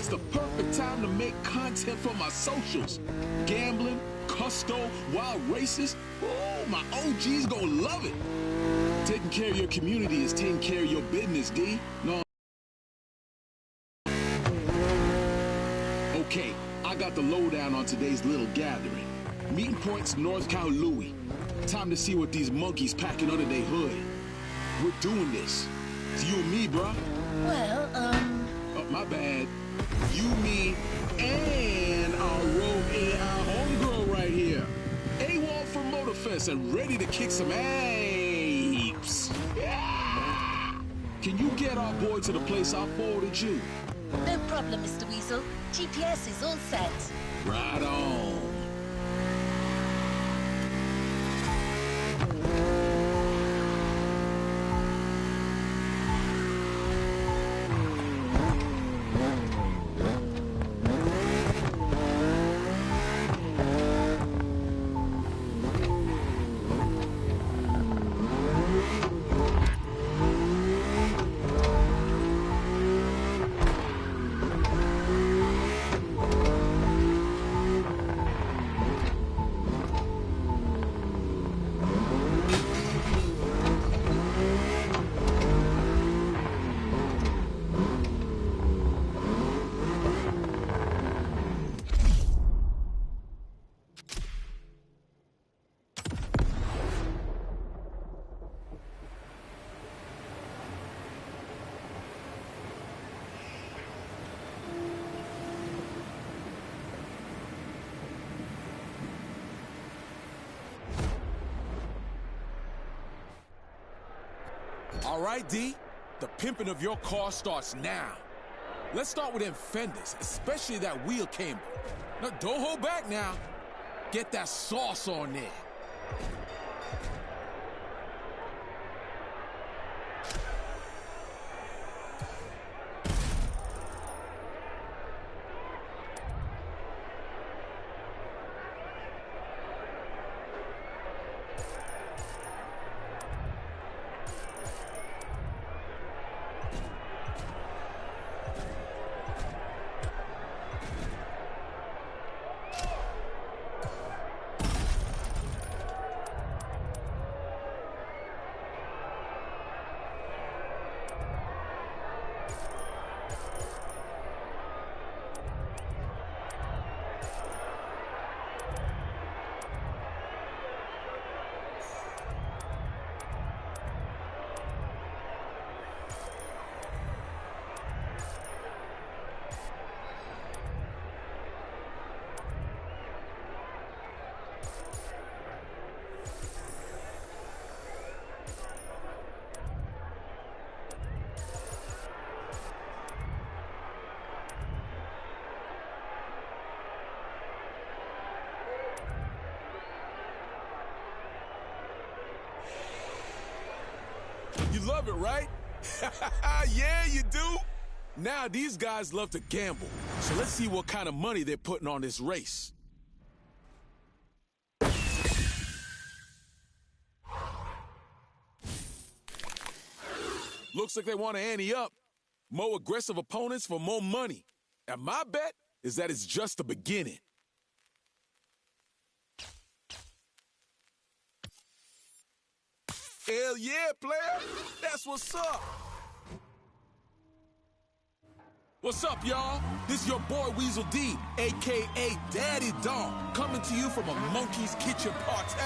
It's the perfect time to make content for my socials. Gambling, custo, wild races. Oh, my OG's gonna love it. Taking care of your community is taking care of your business, D. No. Okay, I got the lowdown on today's little gathering. Meeting point's North Kahului. Time to see what these monkeys packing under their hood. We're doing this. It's you and me, bruh. Well, Oh, my bad. You, me, and our rogue AI homegirl right here. AWOL for Moterfest and ready to kick some apes. Yeah! Can you get our boy to the place I forwarded you? no problem, Mr. Weasel. GPS is all set. Right on. All right, D. The pimping of your car starts now. Let's start with them fenders, especially that wheel camber. No, don't hold back now. Get that sauce on there. You love it, right? Yeah, you do. Now these guys love to gamble. So let's see what kind of money they're putting on this race. Looks like they want to ante up. More aggressive opponents for more money. And my bet is that it's just the beginning. Hell yeah, player. That's what's up. What's up, y'all? This is your boy Weasel D, a.k.a. Daddy Dog, coming to you from a monkey's kitchen party.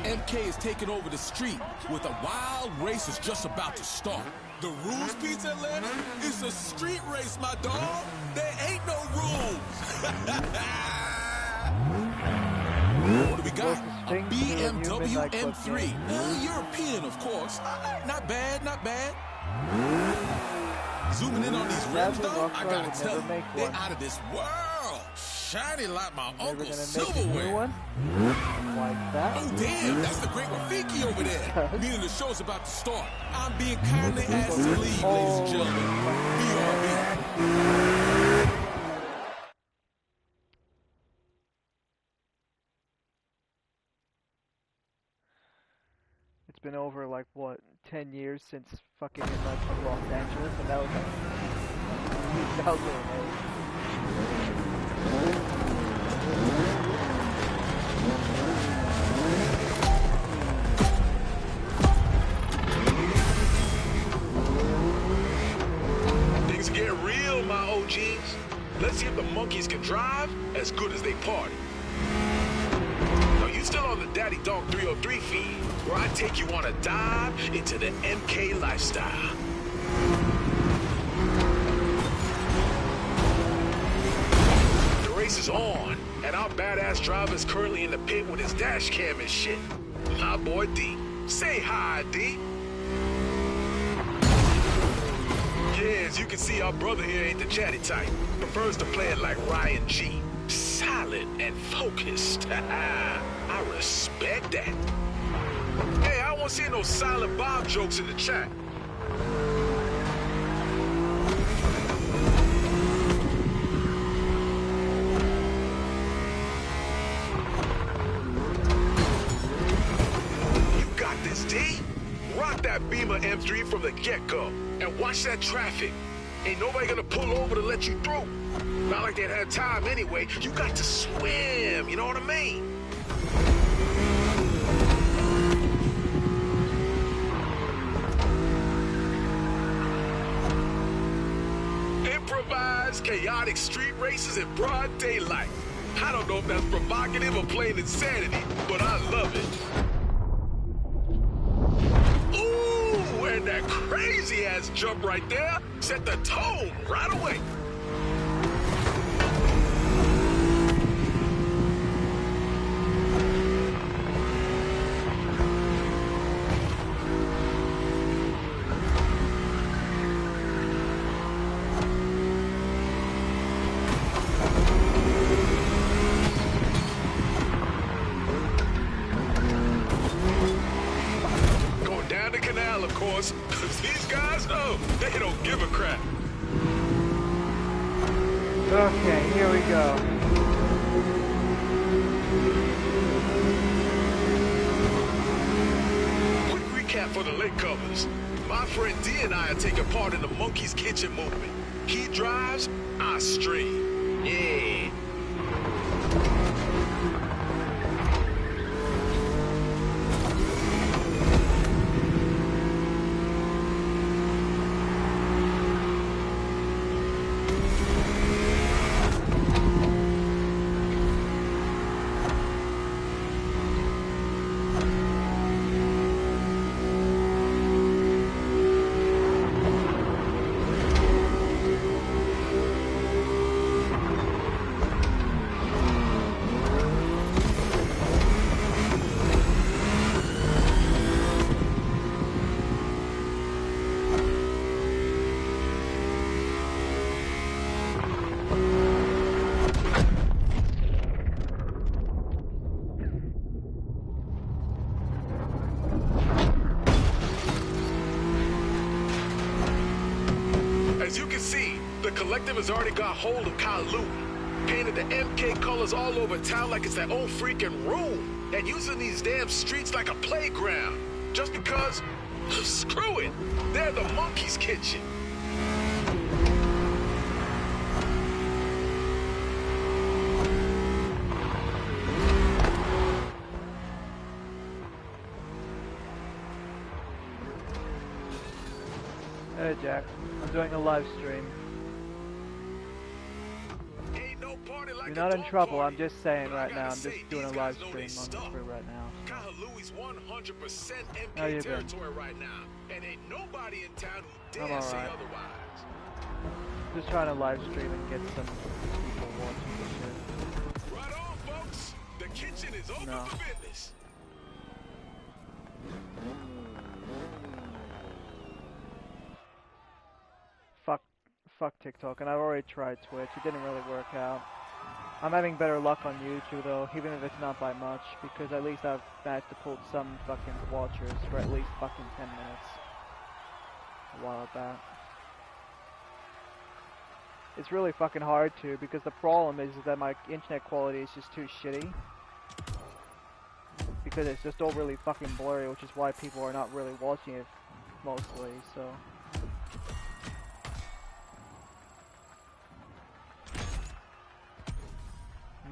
MK is taking over the street with a wild race is just about to start. The rules, Pizza Atlanta, is a street race, my dog. There ain't no rules. What do we got? A BMW M3. European, of course. Not bad, not bad. Zooming in on these rims, though, I gotta tell you, they're out of this world. Shiny like my uncle's silverware. Like that. Oh, damn, that's the great Rafiki over there. Meaning the show's about to start. I'm being kindly asked to leave, ladies and gentlemen. BRB. It's been over like what, 10 years since fucking in like Los Angeles, and that was like That was really nice. Things get real, my OGs. Let's see if the monkeys can drive as good as they party. Now, you still on the Daddy Dog 303 feed, where I take you on a dive into the MK lifestyle. The race is on, and our badass driver is currently in the pit with his dash cam and shit. My boy D. Say hi, D. Yeah, as you can see, our brother here ain't the chatty type. Prefers to play it like Ryan G. Solid and focused. I respect that. Hey, I don't want to see no Silent Bob jokes in the chat. You got this, D. Rock that Beamer M3 from the get-go. And watch that traffic. Ain't nobody gonna pull over to let you through. Not like they'd have time anyway. You got to swim, you know what I mean? Improvised, chaotic street races in broad daylight. I don't know if that's provocative or plain insanity, but I love it. And that crazy-ass jump right there set the tone right away. Of course, because these guys, oh, they don't give a crap. Okay, here we go. Quick recap for the latecomers. My friend D and I are taking part in the Monkey's Kitchen movement. He drives, I stream. Yeah. As you can see, the collective has already got hold of Kyle Louie, painted the MK colors all over town like it's their own freaking room, and using these damn streets like a playground. Just because, screw it, they're the Monkey's Kitchen. Hey Jack, I'm doing a live stream. Ain't no party like You're not in trouble, party. I'm just saying But right now, I'm say, just doing a these live guys know stream they on the stuff. crew right now. Kyle Louie's 100% How you MK been? territory right now, and ain't nobody in town who I'm dare say alright. otherwise. Just trying to live stream and get some people watching the shit. Right on, folks. The kitchen is open No. for business. Fuck TikTok, and I've already tried Twitch, it didn't really work out. I'm having better luck on YouTube though, even if it's not by much, because at least I've managed to pull some fucking watchers for at least fucking 10 minutes. A while back. It's really fucking hard to, because the problem is that my internet quality is just too shitty. Because it's just all really fucking blurry, which is why people are not really watching it mostly, so.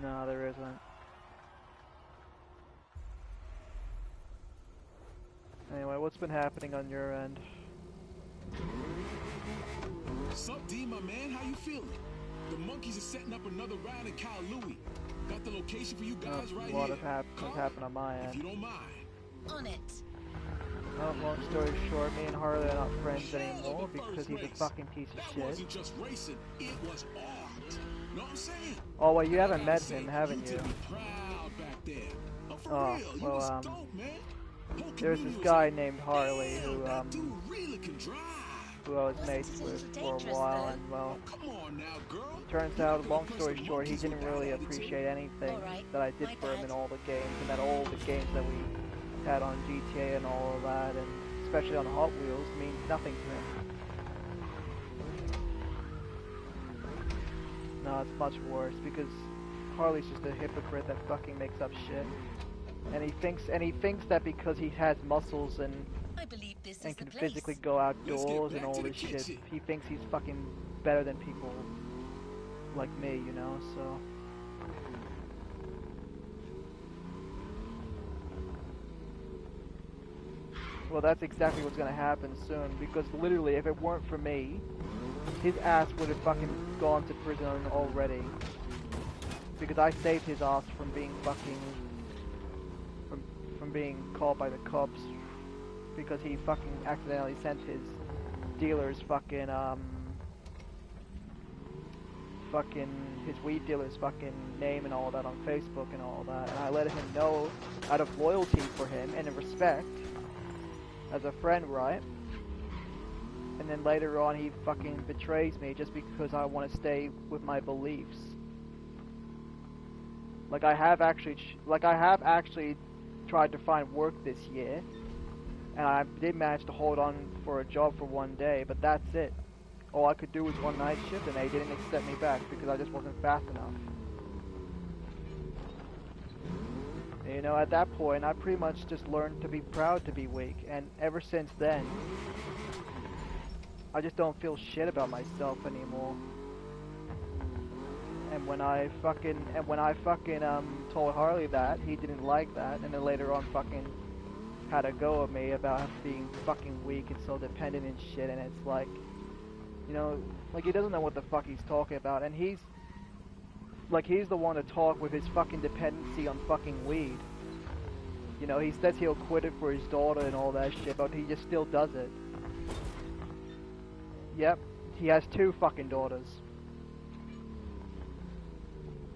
No, there isn't. Anyway, what's been happening on your end? Sup, D, my man? How you feeling? The monkeys are setting up another round in Cal Louis. Got the location for you guys right here. A lot has happened on my end. If you don't mind. On it. Well, long story short, me and Harley are not friends anymore because he's a fucking piece of shit. That wasn't just racing, it was art. Know what I'm saying? Oh, well, you haven't met him, haven't you? Proud back there. Oh, real, well, dope, man. There's this guy named Harley who really can drive. Who I was mates with for a while, and well, come on now, girl. Turns out, long story short, he didn't really appreciate anything that I did for him in all the games, and that all the games that we had on GTA and all of that, and especially on Hot Wheels, means nothing to him. No, it's much worse, because Harley's just a hypocrite that fucking makes up shit. And he thinks that because he has muscles and can physically go outdoors and all this shit, he thinks he's fucking better than people like me, you know, so. Well, that's exactly what's gonna happen soon, because literally, if it weren't for me, his ass would have fucking gone to prison already. Because I saved his ass from being fucking... from being caught by the cops. Because he fucking accidentally sent his dealer's his weed dealer's fucking name and all that on Facebook and all that. And I let him know out of loyalty for him and in respect. As a friend, right? And then later on he fucking betrays me just because I want to stay with my beliefs. Like I have actually tried to find work this year, and I did manage to hold on for a job for one day, but that's it. All I could do was one night shift, and they didn't accept me back because I just wasn't fast enough. You know, at that point, I pretty much just learned to be proud to be weak, and ever since then, I just don't feel shit about myself anymore. And when I fucking told Harley that, he didn't like that, and then later on fucking had a go at me about being fucking weak and so dependent and shit, and it's like, you know, like he doesn't know what the fuck he's talking about, and he's the one to talk with his fucking dependency on fucking weed. You know, he says he'll quit it for his daughter and all that shit, but he just still does it. Yep, he has 2 fucking daughters.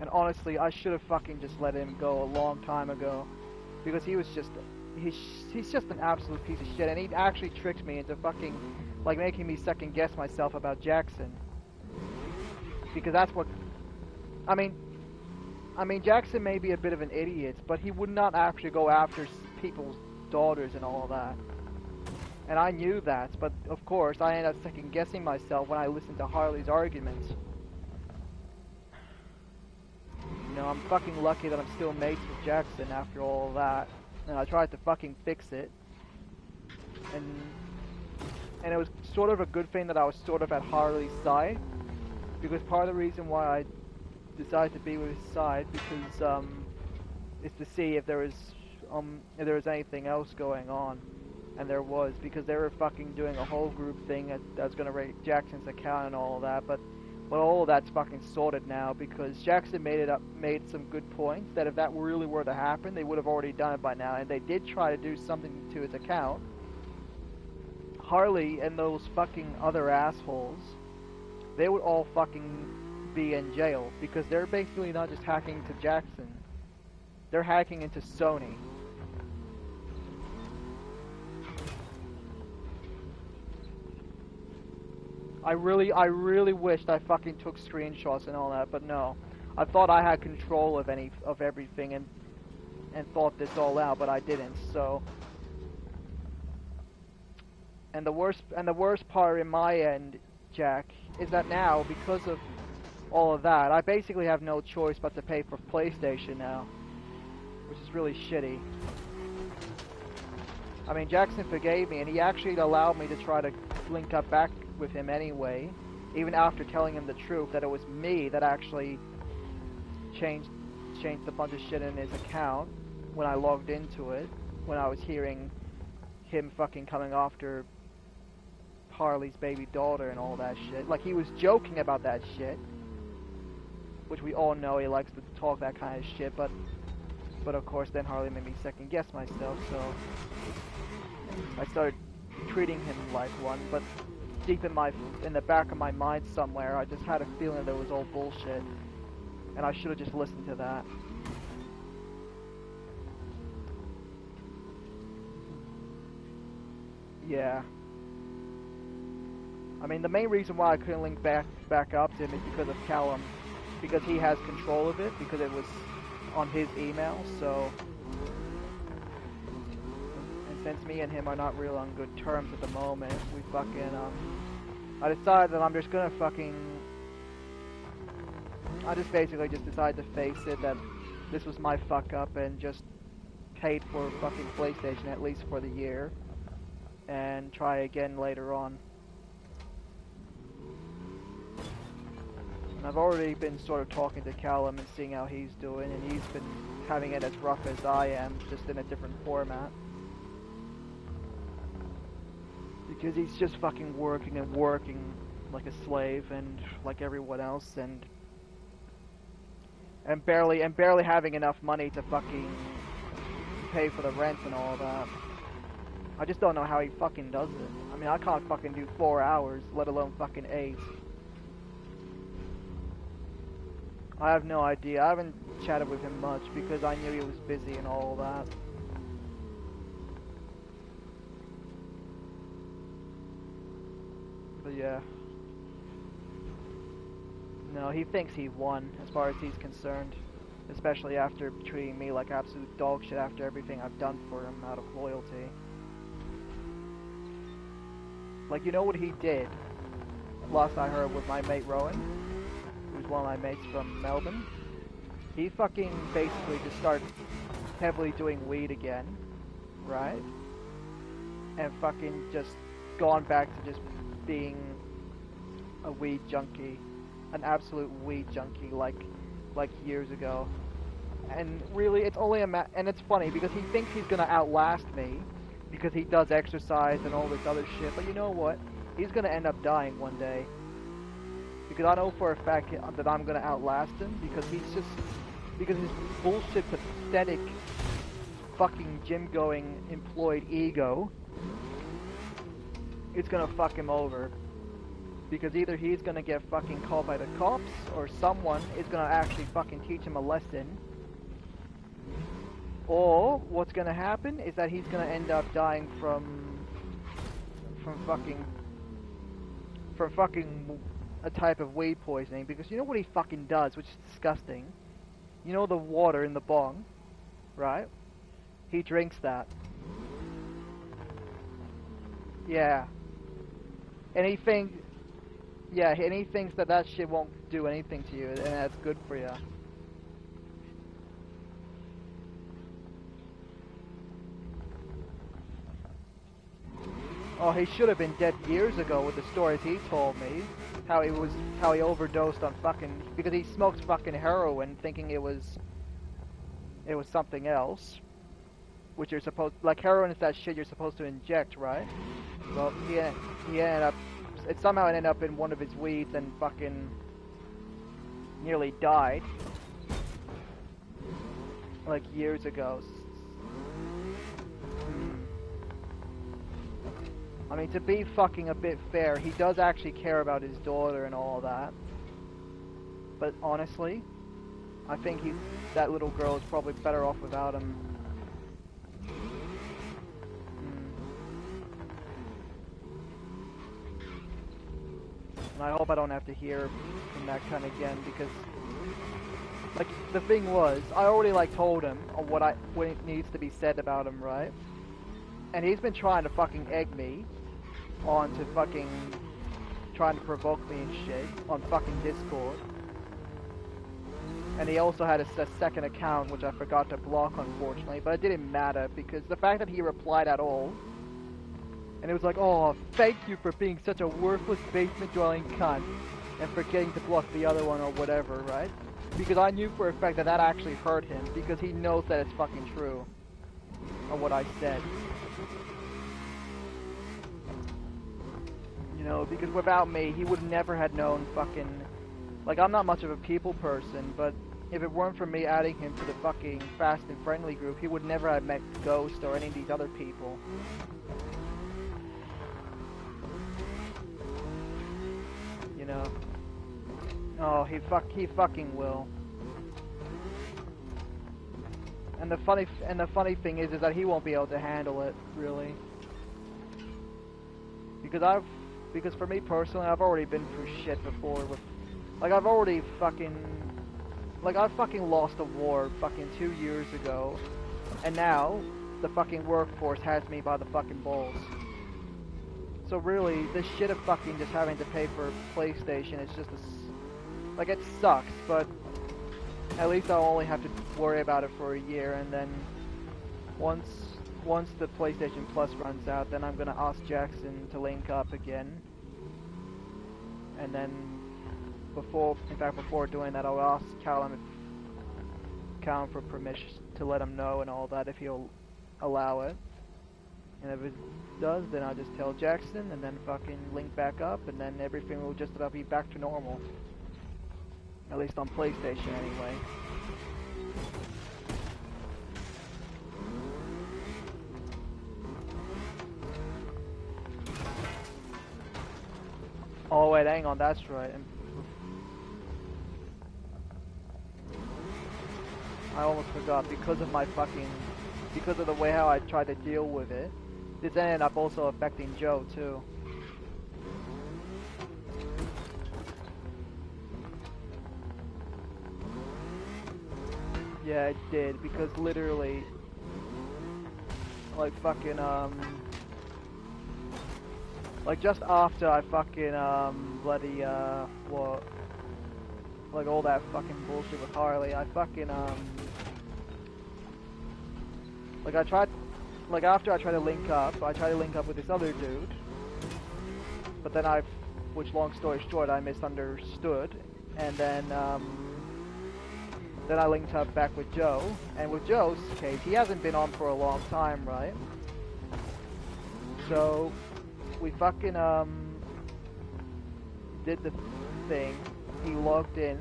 And honestly, I should have fucking just let him go a long time ago, because he was just, he's just an absolute piece of shit, and he actually tricked me into fucking, like, making me second guess myself about Jackson. Because that's what, I mean, Jackson may be a bit of an idiot, but he would not actually go after people's daughters and all of that. And I knew that, but of course, I ended up second guessing myself when I listened to Harley's arguments. You know, I'm fucking lucky that I'm still mates with Jackson after all of that. And I tried to fucking fix it. And it was sort of a good thing that I was sort of at Harley's side. Because part of the reason why I decided to be with his side, because, is to see if there was anything else going on. And there was, because they were fucking doing a whole group thing that was gonna raid Jackson's account and all of that, but all of that's fucking sorted now, because Jackson made some good points that if that really were to happen, they would have already done it by now, and they did try to do something to his account. Harley and those fucking other assholes, they would all fucking be in jail, because they're basically not just hacking to Jackson, they're hacking into Sony. I really wished I fucking took screenshots and all that, but no. I thought I had control of everything and thought this all out, but I didn't. So, and the worst part in my end, Jack, is that now, because of all of that, I basically have no choice but to pay for PlayStation now, which is really shitty. I mean, Jackson forgave me, and he actually allowed me to try to link up back with him anyway, even after telling him the truth that it was me that actually changed changed a bunch of shit in his account when I logged into it, when I was hearing him fucking coming after Harley's baby daughter and all that shit. Like, he was joking about that shit, which we all know he likes to talk that kind of shit, but of course then Harley made me second guess myself, so I started treating him like one, but deep in the back of my mind somewhere, I just had a feeling that it was all bullshit, and I should have just listened to that. Yeah. I mean, the main reason why I couldn't link back up to him is because of Callum, because he has control of it, because it was on his email, so... And since me and him are not real on good terms at the moment, we fucking, I decided that I'm just gonna fucking... I just basically just decided to face it, that this was my fuck up, and just paid for fucking PlayStation, at least for the year, and try again later on. And I've already been sort of talking to Callum and seeing how he's doing, and he's been having it as rough as I am, just in a different format. Because he's just fucking working and working like a slave, and like everyone else, and barely having enough money to fucking pay for the rent and all that. I just don't know how he fucking does it. I mean, I can't fucking do 4 hours, let alone fucking 8. I have no idea. I haven't chatted with him much because I knew he was busy and all that. But yeah. No, he thinks he won as far as he's concerned. Especially after treating me like absolute dog shit after everything I've done for him out of loyalty. Like, you know what he did? Last I heard with my mate Rowan, who's one of my mates from Melbourne. He fucking basically just started heavily doing weed again, right? And fucking just gone back to just being a weed junkie. An absolute weed junkie like years ago. And really, it's only and it's funny because he thinks he's gonna outlast me because he does exercise and all this other shit, but you know what? He's gonna end up dying one day. Because I know for a fact that I'm gonna outlast him because because his bullshit, pathetic, fucking gym-going, employed ego is gonna fuck him over. Because either he's gonna get fucking called by the cops, or someone is gonna actually fucking teach him a lesson. Or what's gonna happen is that he's gonna end up dying from fucking a type of weed poisoning. Because you know what he fucking does, which is disgusting. You know the water in the bong, right? He drinks that. Yeah. And he thinks that shit won't do anything to you, and that's good for you. Oh, he should have been dead years ago with the stories he told me. How he overdosed on fucking, because he smoked fucking heroin thinking it was something else. Which you're supposed, like heroin is that shit you're supposed to inject, right? Well, he ended up, it somehow ended up in one of his weeds and fucking nearly died. Like years ago. I mean, to be fucking a bit fair, he does actually care about his daughter and all that. But honestly, I think that little girl is probably better off without him. And I hope I don't have to hear from that cunt again, because, like, the thing was, I already, like, told him what needs to be said about him, right? And he's been trying to fucking egg me on to fucking trying to provoke me and shit on fucking Discord. And he also had a second account, which I forgot to block, unfortunately, but it didn't matter, because the fact that he replied at all, and it was like, oh, thank you for being such a worthless basement-dwelling cunt, and forgetting to block the other one or whatever, right? Because I knew for a fact that that actually hurt him, because he knows that it's fucking true. Of what I said. You know, because without me, he would never have known fucking... Like, I'm not much of a people person, but if it weren't for me adding him to the fucking Fast and Friendly group, he would never have met Ghost or any of these other people. You know? Oh, he fucking will. And the funny thing is that he won't be able to handle it, really. Because for me personally, I've already been through shit before with, like I've fucking lost a war fucking 2 years ago, and now the fucking workforce has me by the fucking balls. So really, this shit of fucking just having to pay for PlayStation is just like, it sucks, but at least I'll only have to worry about it for a year, and then once the PlayStation Plus runs out, then I'm gonna ask Jackson to link up again. And then before doing that, I'll ask Callum for permission to let him know and all that, if he'll allow it. And if it does, then I'll just tell Jackson, and then fucking link back up, and then everything will just about be back to normal. At least on PlayStation, anyway. Oh wait, hang on, that's right. I almost forgot, because of the way how I tried to deal with it, this ended up also affecting Joe too. Yeah, it did, because literally, like fucking, like just after I fucking, bloody, what, like all that fucking bullshit with Harley, I fucking, like after I tried to link up with this other dude, but then which long story short, I misunderstood, and then I linked up back with Joe, and with Joe's case, he hasn't been on for a long time, right? So, we fucking, did the thing. He logged in,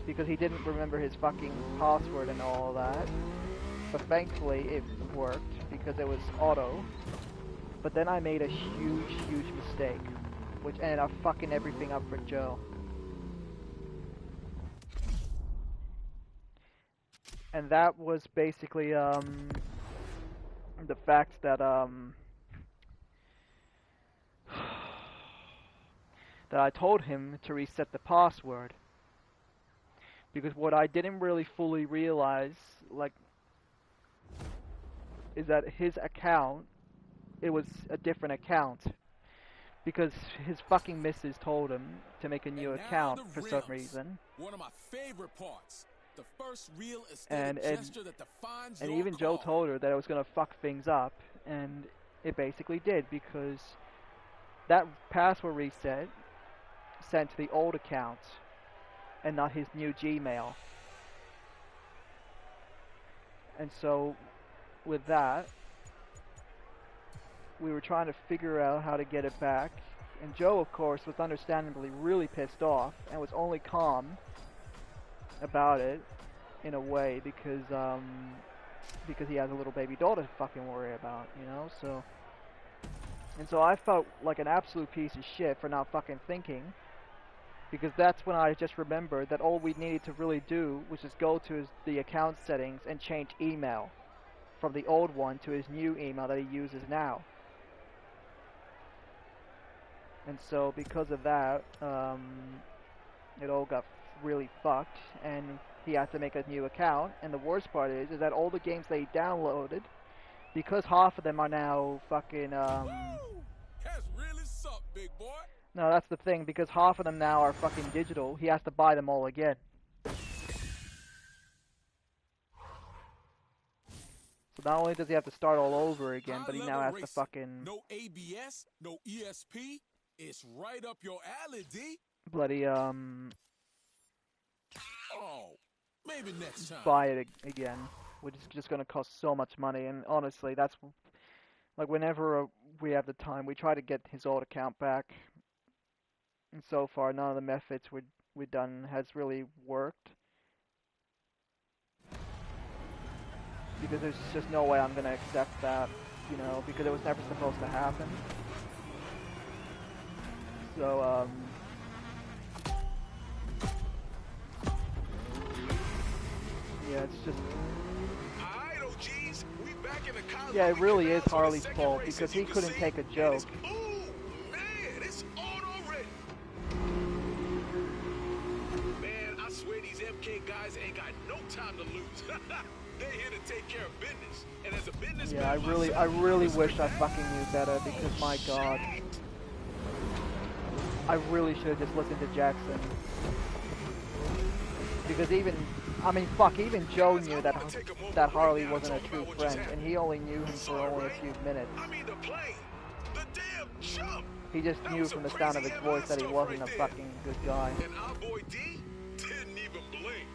because he didn't remember his fucking password and all that. But thankfully, it worked, because it was auto. But then I made a huge mistake, which ended up fucking everything up for Joe. And that was basically, the fact that, that I told him to reset the password. Because what I didn't really fully realize, like, is that his account, it was a different account. Because his fucking missus told him to make a new account for some reason. One of my favorite parts. The first real and gesture that defines and your even Joe car. told her that it was gonna fuck things up, and it basically did, because that password reset sent to the old account and not his new Gmail. And so with that, we were trying to figure out how to get it back, and Joe of course was understandably really pissed off and was only calm about it in a way, because he has a little baby daughter to fucking worry about, you know. So I felt like an absolute piece of shit for not fucking thinking, because that's when I just remembered that all we needed to really do was just go to the account settings and change email from the old one to his new email that he uses now. And so because of that, it all got really fucked, and he had to make a new account. And the worst part is that all the games that he downloaded, because half of them are now fucking, That's really something, big boy. no, that's the thing, because half of them now are fucking digital, he has to buy them all again. So not only does he have to start all over again, but he now has to fucking... No ABS, no ESP. It's right up your alley, D. bloody, Oh, maybe next time. buy it again, which is just going to cost so much money. And honestly, that's like whenever we have the time, we try to get his old account back. And so far, none of the methods we've done has really worked. Because there's just no way I'm going to accept that, you know, because it was never supposed to happen. So, yeah, it's just... Yeah, it really is Harley's fault, because he couldn't take a joke. Man, I swear these MK guys ain't got no time to lose. They're here to take care of business. And as a businessman, yeah, I really wish I fucking knew better, because my god. I really should have just listened to Jackson. Because even, I mean, fuck, even Joe knew that Harley wasn't a true friend, and he only knew him for only a few minutes. He just knew from the sound of his voice that he wasn't a fucking good guy. And our boy D didn't even blink.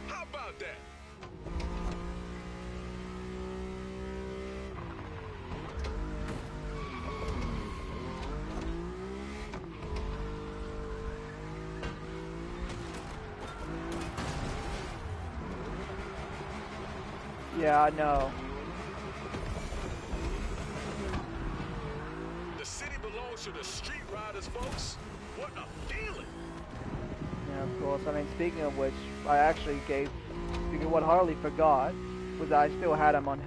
How about that? Yeah, I know. The city belongs to the street riders, folks. What a feeling! Yeah, of course. I mean, speaking of which, I actually gave... Because what Harley forgot was that I still had him on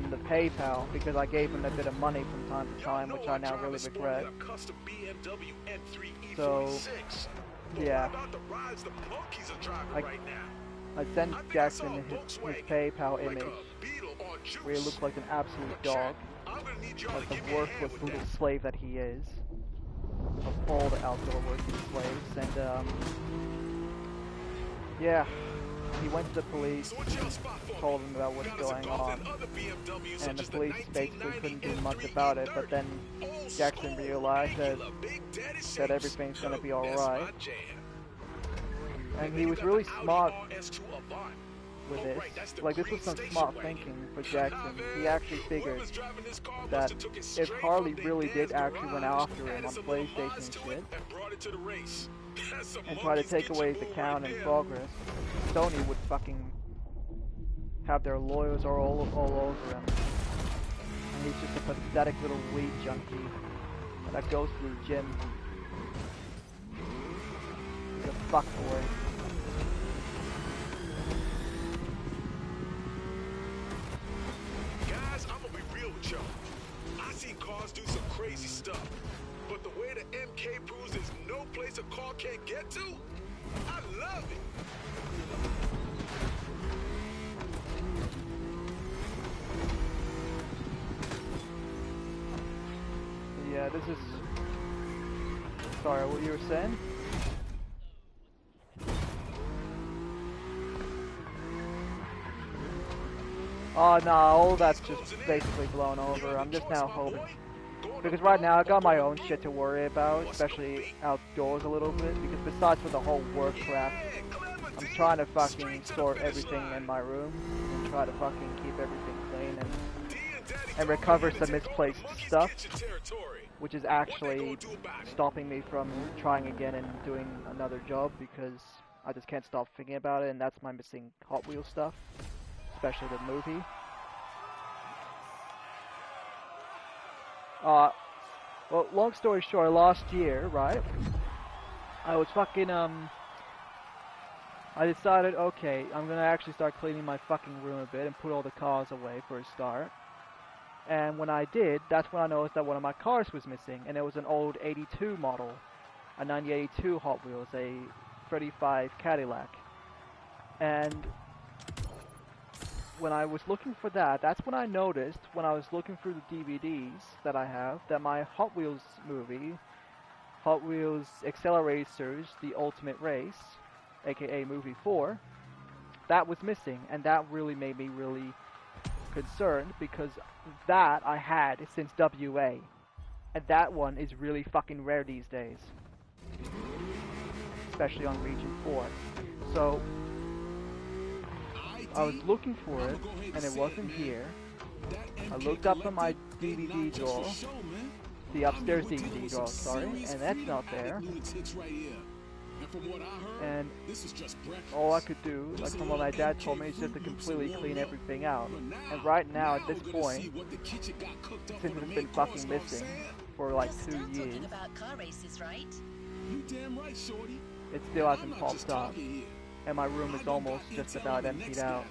the PayPal, because I gave him a bit of money from time to time, which I now really regret. So, yeah. I sent Jackson his PayPal image, where he looks like an absolute dog, like the worthless little slave that he is, of all the outdoor working slaves, and yeah, he went to the police, told them about what's going on, and the police basically couldn't do much about it, but then Jackson realized that everything's gonna be alright. And he was really smart with this. Like, this was some smart thinking for Jackson. He actually figured that if Harley really did actually went after him on PlayStation and shit, and try to take away his account and progress, Sony would fucking have their lawyers all over him. And he's just a pathetic little weed junkie that goes to the gym. He's a fuckboy. I see cars do some crazy stuff, but the way the MK proves there's no place a car can't get to, I love it. Yeah, this is... Sorry, what you were saying? Oh no, all that's just basically blown over. I'm just now hoping. Because right now I got my own shit to worry about, especially outdoors a little bit, because besides with the whole work crap, I'm trying to fucking sort everything in my room, and try to fucking keep everything clean, and recover some misplaced stuff, which is actually stopping me from trying again and doing another job, because I just can't stop thinking about it, and that's my missing Hot Wheels stuff. Especially the movie. Well, long story short, last year, right, I was fucking, I decided, okay, I'm gonna actually start cleaning my fucking room a bit and put all the cars away for a start. And when I did, that's when I noticed that one of my cars was missing, and it was an old 82 model, a 1982 Hot Wheels, a 35 Cadillac. And when I was looking for that, that's when I noticed, when I was looking through the DVDs that I have, that my Hot Wheels movie, Hot Wheels Acceleracers, The Ultimate Race, aka Movie 4, that was missing, and that really made me really concerned, because that I had since WA, and that one is really fucking rare these days, especially on Region 4. So I was looking for it, and it wasn't here. I looked up on my DVD drawer, the upstairs DVD drawer, sorry, and that's not there. And all I could do, like from what my dad told me, is just to completely clean everything out. And right now, at this point, since it's been fucking missing for like 2 years, it still hasn't popped up. And my room is almost just about emptied out.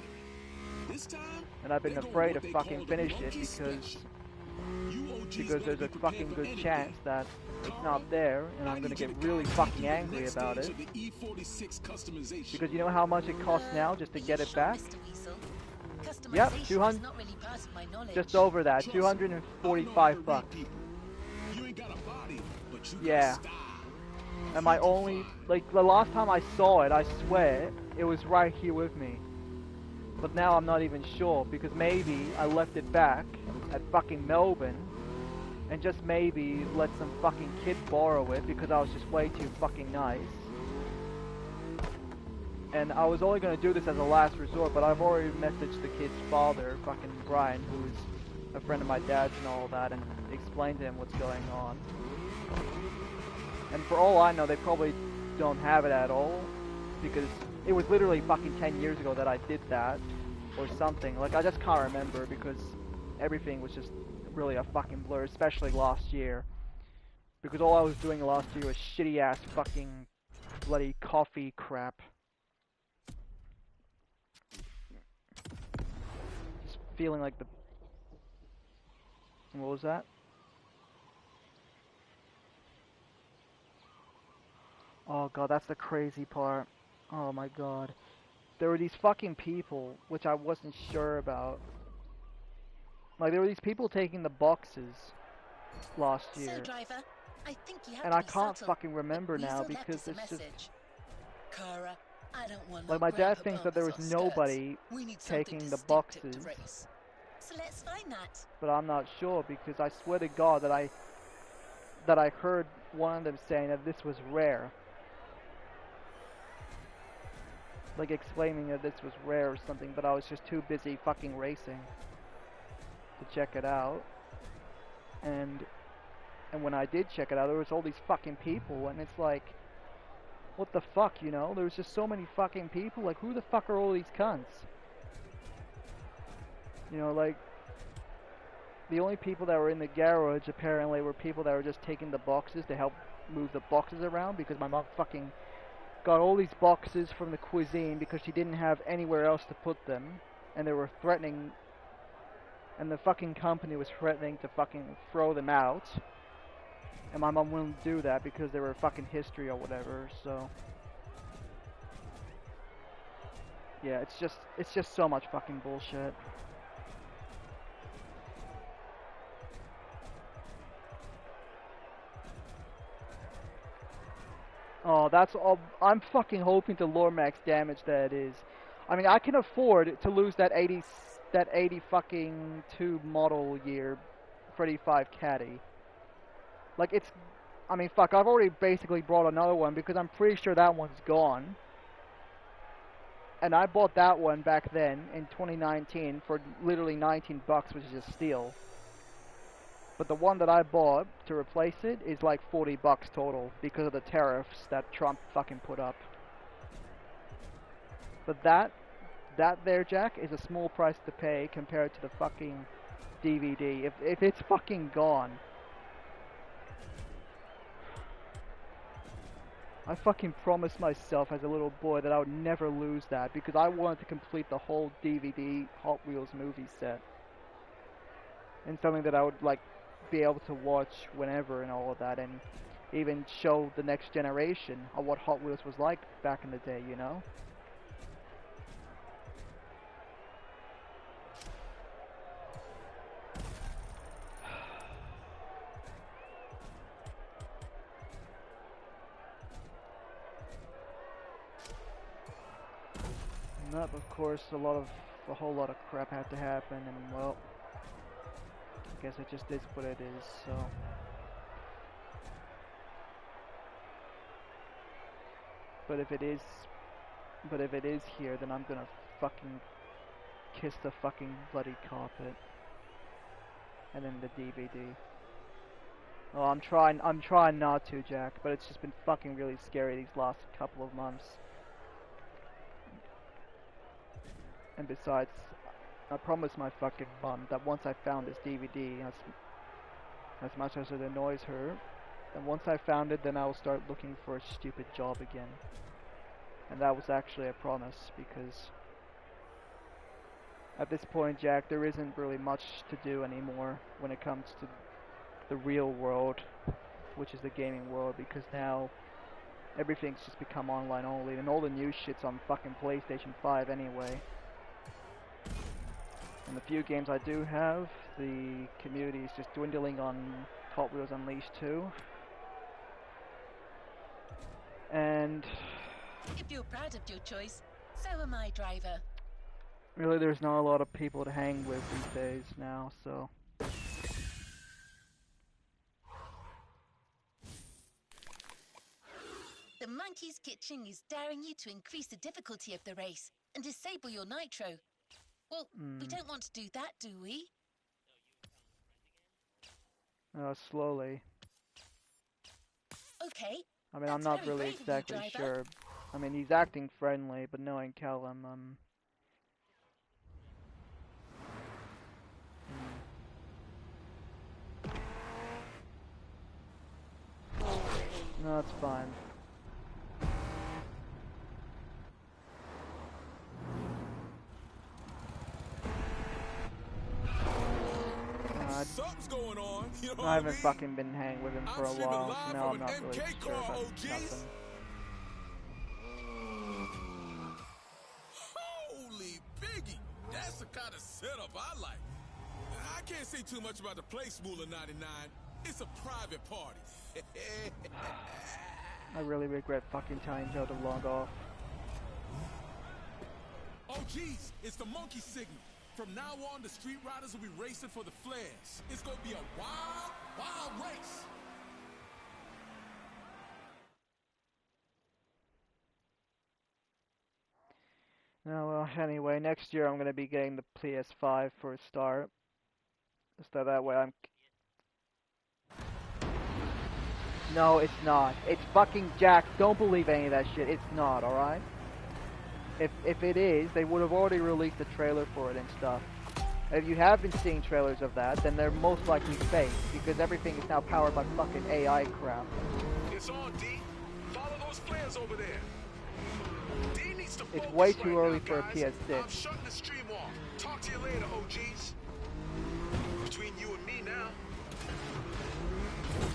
And I've been afraid to fucking finish it because there's a fucking good chance that it's not there, and I'm gonna get really fucking angry about it. Because you know how much it costs now just to get it back? Yep, 200, just over that, 245 bucks. Yeah. And my only, like, the last time I saw it, I swear, it was right here with me. But now I'm not even sure, because maybe I left it back at fucking Melbourne, and just maybe let some fucking kid borrow it, because I was just way too fucking nice. And I was only gonna do this as a last resort, but I've already messaged the kid's father, fucking Brian, who's a friend of my dad's and all that, and explained to him what's going on. And for all I know, they probably don't have it at all, because it was literally fucking 10 years ago that I did that, or something. Like, I just can't remember, because everything was just really a fucking blur, especially last year. Because all I was doing last year was shitty ass fucking bloody coffee crap. Just feeling like the... What was that? Oh god, that's the crazy part. Oh my god. There were these fucking people, which I wasn't sure about. Like, there were these people taking the boxes last year. So, driver, I think you have and to I be can't subtle, fucking remember but now Weasel left because us a it's just... message. Cara, I don't want Like, no my dad grandpa thinks that there was bumpers or nobody skirts. We need something taking the distinctive to boxes, race. So let's find that. but I'm not sure because I swear to God that I heard one of them saying that this was rare. Like, explaining that this was rare or something, but I was just too busy fucking racing to check it out. And when I did check it out, there was all these fucking people, and it's like, what the fuck, you know? There was just so many fucking people. Like, who the fuck are all these cunts? You know, like, the only people that were in the garage apparently were people that were just taking the boxes to help move the boxes around, because my mom fucking got all these boxes from the cuisine because she didn't have anywhere else to put them, and they were threatening, and the fucking company was threatening to fucking throw them out, and my mom wouldn't do that because they were fucking history or whatever. So yeah, it's just so much fucking bullshit. Oh, that's all. I'm fucking hoping to lower max damage that it is. I mean, I can afford to lose that 80 fucking 2 model year 35 caddy. Like, it's, I mean, fuck, I've already basically brought another one because I'm pretty sure that one's gone. And I bought that one back then in 2019 for literally 19 bucks, which is a steal. But the one that I bought to replace it is like 40 bucks total because of the tariffs that Trump fucking put up. But that there, Jack, is a small price to pay compared to the fucking DVD. If it's fucking gone, I fucking promised myself as a little boy that I would never lose that because I wanted to complete the whole DVD Hot Wheels movie set. And something that I would like be able to watch whenever and all of that, and even show the next generation of what Hot Wheels was like back in the day, you know? And that, of course, a whole lot of crap had to happen, and well, I guess it just is what it is, so. But if it is here, then I'm gonna fucking kiss the fucking bloody carpet. And then the DVD. Oh, I'm trying not to, Jack, but it's just been fucking really scary these last couple of months. And besides, I promised my fucking mom that once I found this DVD, as much as it annoys her, and once I found it, then I will start looking for a stupid job again. And that was actually a promise, because at this point, Jack, there isn't really much to do anymore when it comes to the real world, which is the gaming world, because now everything's just become online only, and all the new shit's on fucking PlayStation 5 anyway. And the few games I do have, the community is just dwindling on Hot Wheels Unleashed 2. And If you're proud of your choice, so am I, driver. really there's not a lot of people to hang with these days now, so... The monkey's kitchen is daring you to increase the difficulty of the race and disable your nitro. Well, we don't want to do that, do we? Slowly. Okay. I mean, I'm That's not very really brave of you, exactly driver. sure. I mean, he's acting friendly, but knowing Callum, no, it's fine. Something's going on. You know what I haven't mean? fucking been hanging with him for a streaming while, live so now from I'm not an really MK sure car, about OGs. nothing. Holy piggy! That's the kind of setup I like. I can't say too much about the place, Moolah 99. It's a private party. I really regret fucking telling Joe to log off. Oh, geez, it's the monkey signal. From now on, the street riders will be racing for the flares. It's gonna be a wild, wild race. No, well, anyway, next year I'm gonna be getting the PS5 for a start. So that way I'm... No, it's not. It's fucking Jack. Don't believe any of that shit. It's not, alright? If it is, they would have already released a trailer for it and stuff. If you have been seeing trailers of that, then they're most likely fake, because everything is now powered by fucking AI crap. It's on, D. Follow those flares over there. D needs to It's focus way too right early now, for a guys. PS6. I'm shutting the stream off. Talk to you later, OGs. Between you and me now.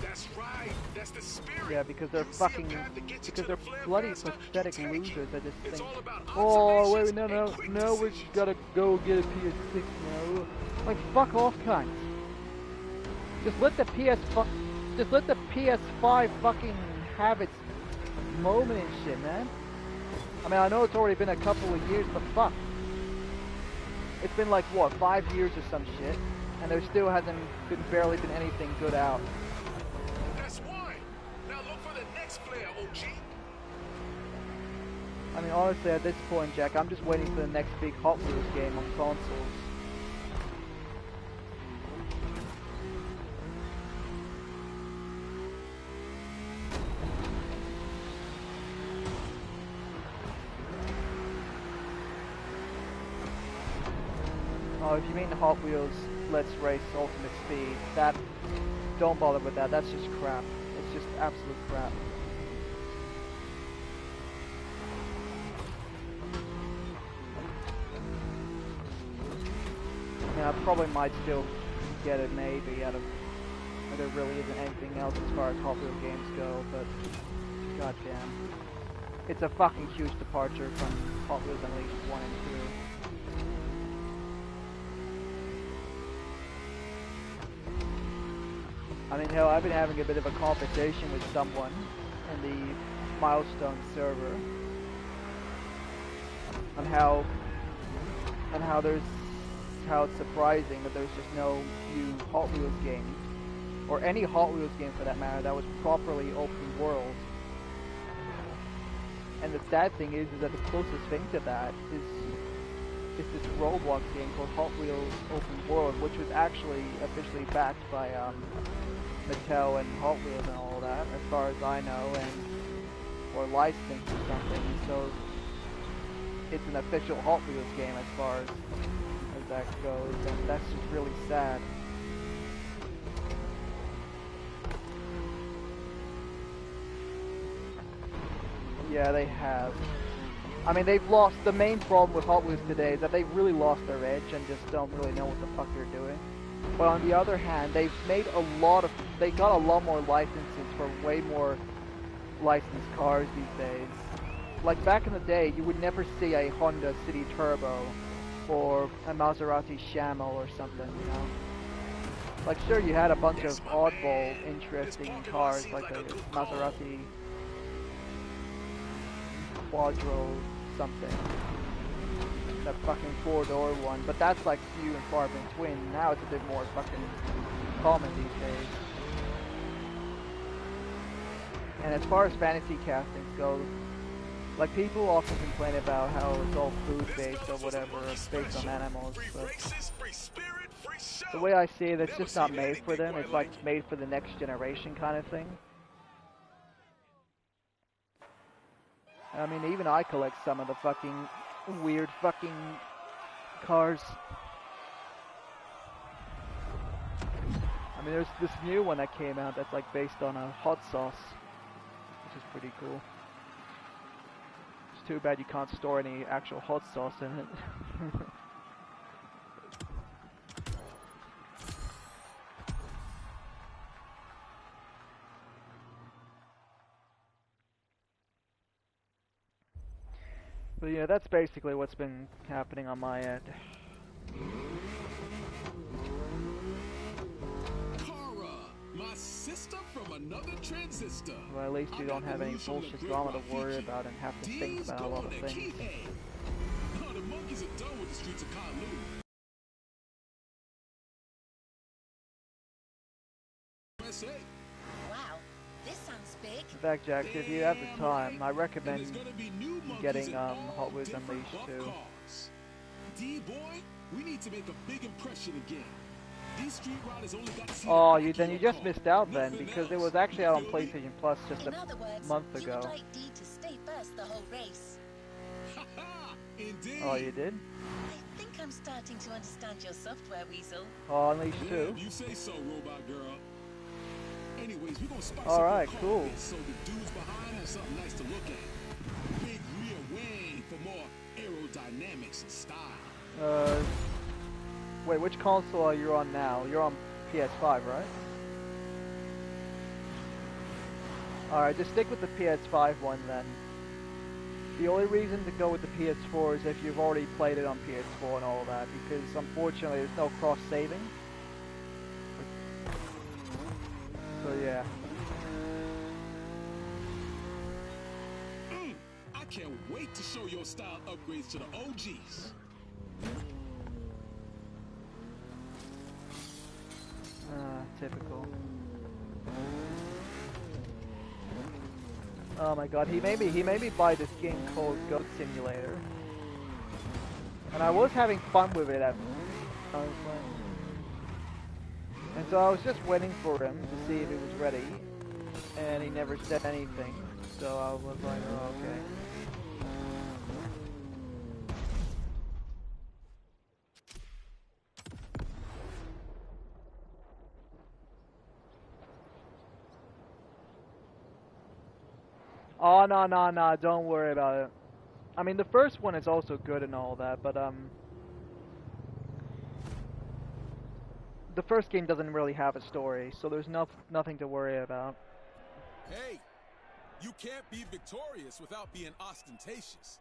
That's right. That's the spirit. Yeah, because they're You see a fucking... path that gets you Because to they're the flare bloody faster, pathetic you take it. losers that just It's think, all about oh, wait, observations no, and quick no, we decisions. gotta go get a PS6 now. Like, fuck off, cunt. Just let the PS5 fucking have its moment and shit, man. I mean, I know it's already been a couple of years, but fuck. It's been like, what, 5 years or some shit, and there still hasn't barely been anything good out. That's why. Now look for the next flare, OG. I mean, honestly, at this point, Jack, I'm just waiting for the next big Hot Wheels game on consoles. Oh, if you mean Hot Wheels Let's Race Ultimate Speed, that... Don't bother with that, that's just crap. It's just absolute crap. I mean, I probably might still get it maybe out of... There really isn't anything else as far as Hot Wheels games go, but... Goddamn. It's a fucking huge departure from Hot Wheels Unleashed 1 and 2. I mean, hell, I've been having a bit of a conversation with someone in the Milestone server on how it's surprising that there's just no new Hot Wheels game, or any Hot Wheels game for that matter, that was properly open world. And the sad thing is that the closest thing to that is is this Roblox game called Hot Wheels Open World, which was actually officially backed by Mattel and Hot Wheels and all that, as far as I know, or licensed or something. So it's an official Hot Wheels game as far as that goes, and that's just really sad. Yeah, they have. I mean, they've lost. The main problem with Hot Wheels today is that they've really lost their edge and just don't really know what the fuck they're doing. But on the other hand, they've made they got a lot more licenses for way more licensed cars these days. Like back in the day, you would never see a Honda City Turbo or a Maserati Shamel or something, you know? Like sure, you had a bunch of oddball, interesting cars like a Maserati Quadro something. That fucking four-door one, but that's like few and far between. Now it's a bit more fucking common these days. And as far as fantasy castings go, like people often complain about how it's all food-based or whatever, based on animals, but the way I see it, it's just not made for them. It's like made for the next generation kind of thing. I mean, even I collect some of the fucking weird fucking cars. I mean, there's this new one that came out that's like based on a hot sauce, which is pretty cool. It's too bad you can't store any actual hot sauce in it. But yeah, that's basically what's been happening on my end. My sister from another transistor. Well, at least you don't have any bullshit drama to worry about and have to think about a lot of things. No, the monkeys are done with the streets of Kowloon. Wow, this sounds big. In fact, Jax, if you have the time, I recommend getting Hot Wheels Unleashed too. D-boy, we need to make a big impression again. These street riders only got to see Oh, then you just missed out then, because it was actually out on PlayStation Plus just a month ago. You would like D to stay first the whole race. Indeed. Oh, you did? I think I'm starting to understand your software, Weasel. Oh, Unleashed too? You say so, robot girl. Anyways, we're gonna spice Alright, up the cool. so the dudes behind have something nice to look at. Big rear wing for more aerodynamics and style. Wait, which console are you on now? You're on PS5, right? Alright, just stick with the PS5 one then. The only reason to go with the PS4 is if you've already played it on PS4 and all that, because unfortunately there's no cross-saving. So yeah. I can't wait to show your style upgrades to the OGs. Typical. Oh my god, he made me buy this game called Goat Simulator. And I was having fun with it at first. And so I was just waiting for him to see if it was ready. And he never said anything. So I was like, oh, okay. Oh, no, don't worry about it. I mean, the first one is also good and all that, but, the first game doesn't really have a story, so there's nothing to worry about. Hey, you can't be victorious without being ostentatious.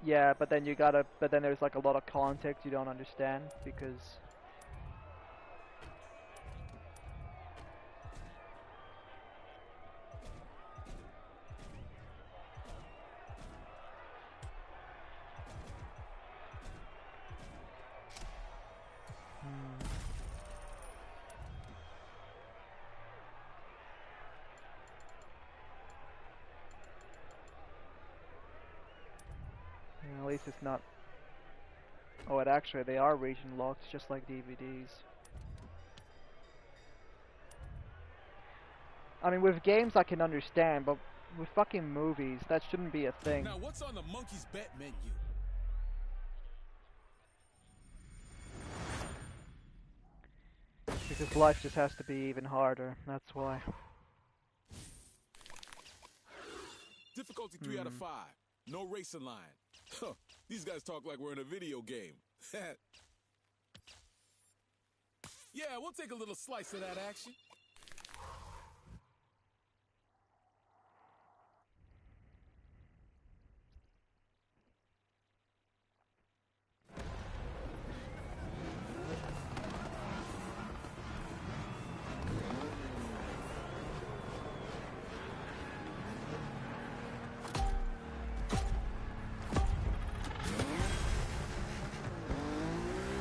Yeah, but then there's like a lot of context you don't understand, because... At least it's not Oh, and actually, they are region locked, just like DVDs. I mean, with games I can understand, but with fucking movies, that shouldn't be a thing. Now, what's on the monkey's bet menu? Because life just has to be even harder, that's why. Difficulty 3 out of 5. No racing line. Huh, these guys talk like we're in a video game. Yeah, we'll take a little slice of that action.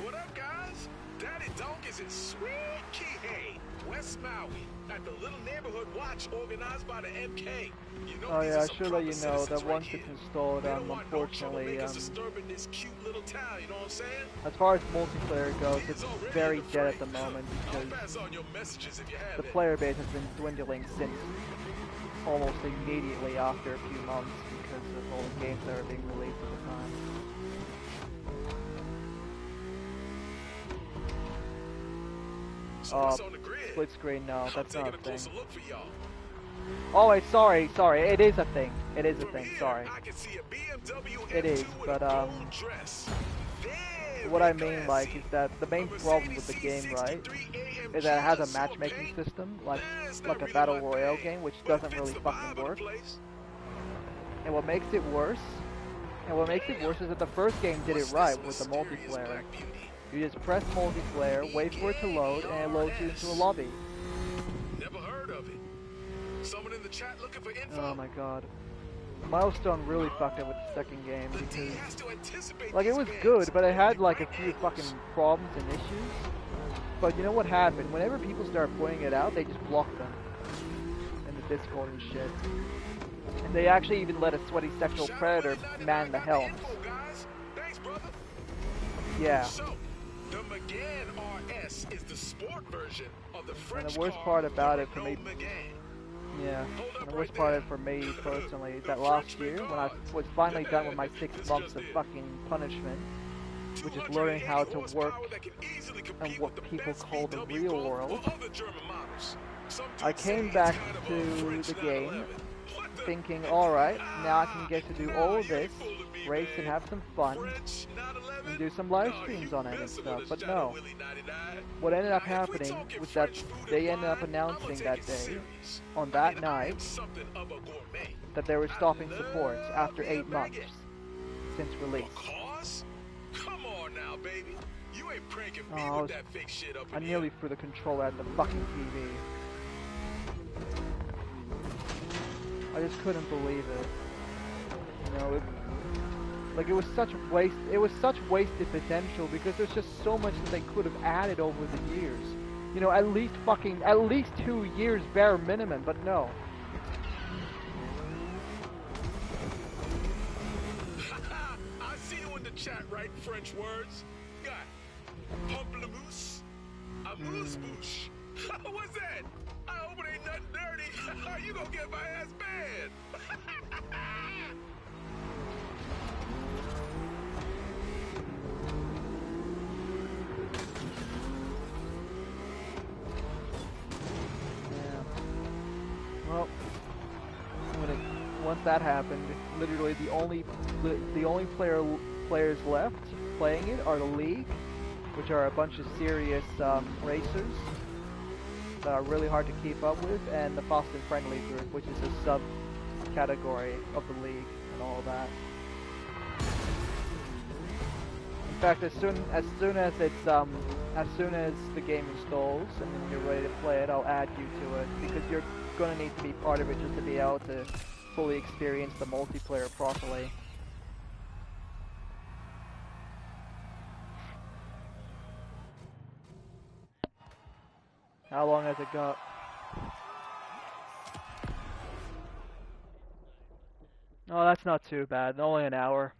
What up, guys? Daddy Donk is in sweet Kihei, West Maui, at the little neighborhood watch organized by the MK. You know, Oh these yeah, are I some should let proper you know citizens that right once here. it's installed, They don't want no unfortunately, troublemakers disturbing this cute little town, you know what I'm saying? as far as multiplayer goes, He's it's already very in the dead at fray. the moment I'll because pass on your messages if you the have it. player base has been dwindling since almost immediately after a few months because of all the games that are being released at the time. So what's on the grid? Split screen, no, I'm that's not taking a a thing. closer look for y'all. Oh wait, sorry, it is a thing. It is a From thing, here, sorry. I can see a BMW It M2 is, with but, a gold dress. What I Very mean, like, classy. is that the main A problem with Mercedes the game, right, C63 is that it has AMG a sewer matchmaking paint? system, like It's a not really battle my royale thing, game, which but it doesn't fits really the fucking vibe of the work. place. And what makes it worse, is that the first game did it What's right this with the mysterious multiplayer. black beauty? You just press multiplayer, wait for it to load, and it loads you into a lobby. Never heard of it. Someone in the chat looking for info? Oh my god. Milestone really fucked up with the second game The D because, has to anticipate like, it these was bends good, but it had and like a right few angles. fucking problems and issues. But you know what happened? Whenever people started pointing it out, they just blocked them in the Discord and shit. And they actually even let a sweaty sexual predator man the helm. Thanks, brother. Yeah. So, the Megane RS is the sport version of the French And the worst car, part about the it for me, Renault Megane. yeah, Hold up and the right worst part there. of it for me personally is The that last French year, when I Megane. was finally done with my 6 This months just of in. fucking punishment, which is learning 280 how to work horsepower that can easily and compete what with the people best call the VW real Golf world, or other German models. Some I dudes say came it's back kind of a to French the game 911. What the? thinking, alright, now I can get to do Nah, all of you this, ain't fooling me, race and man. have some fun, French 911? and do some live No, streams you on it and messing stuff, with a but Shadow no. Willie 99. What ended Now, up if we happening talking was that French food they and ended up wine, I'ma announcing take that it day, serious. on I that mean, I am night, something of a gourmet. that they were I stopping support love after me a 8 months baguette. since release. Because? Come on now, baby. You ain't pranking me Oh, with that fake shit up I in nearly here. threw the controller at the fucking TV. I just couldn't believe it. You know, it was such waste. It was such wasted potential because there's just so much that they could have added over the years. You know, at least 2 years bare minimum. But no. I see you in the chat writing French words. Got pamplemousse, amuse-bouche. What's that? I hope it ain't nothing dirty. You gonna get my ass banned. Yeah. Well, once that happened, literally the only players left playing it are the League, which are a bunch of serious racers that are really hard to keep up with, and the Fast and Friendly group, which is a subcategory of the League and all that. In fact, as soon as the game installs and then you're ready to play it, I'll add you to it because you're gonna need to be part of it just to be able to fully experience the multiplayer properly. How long has it got? Oh, that's not too bad. Only an hour.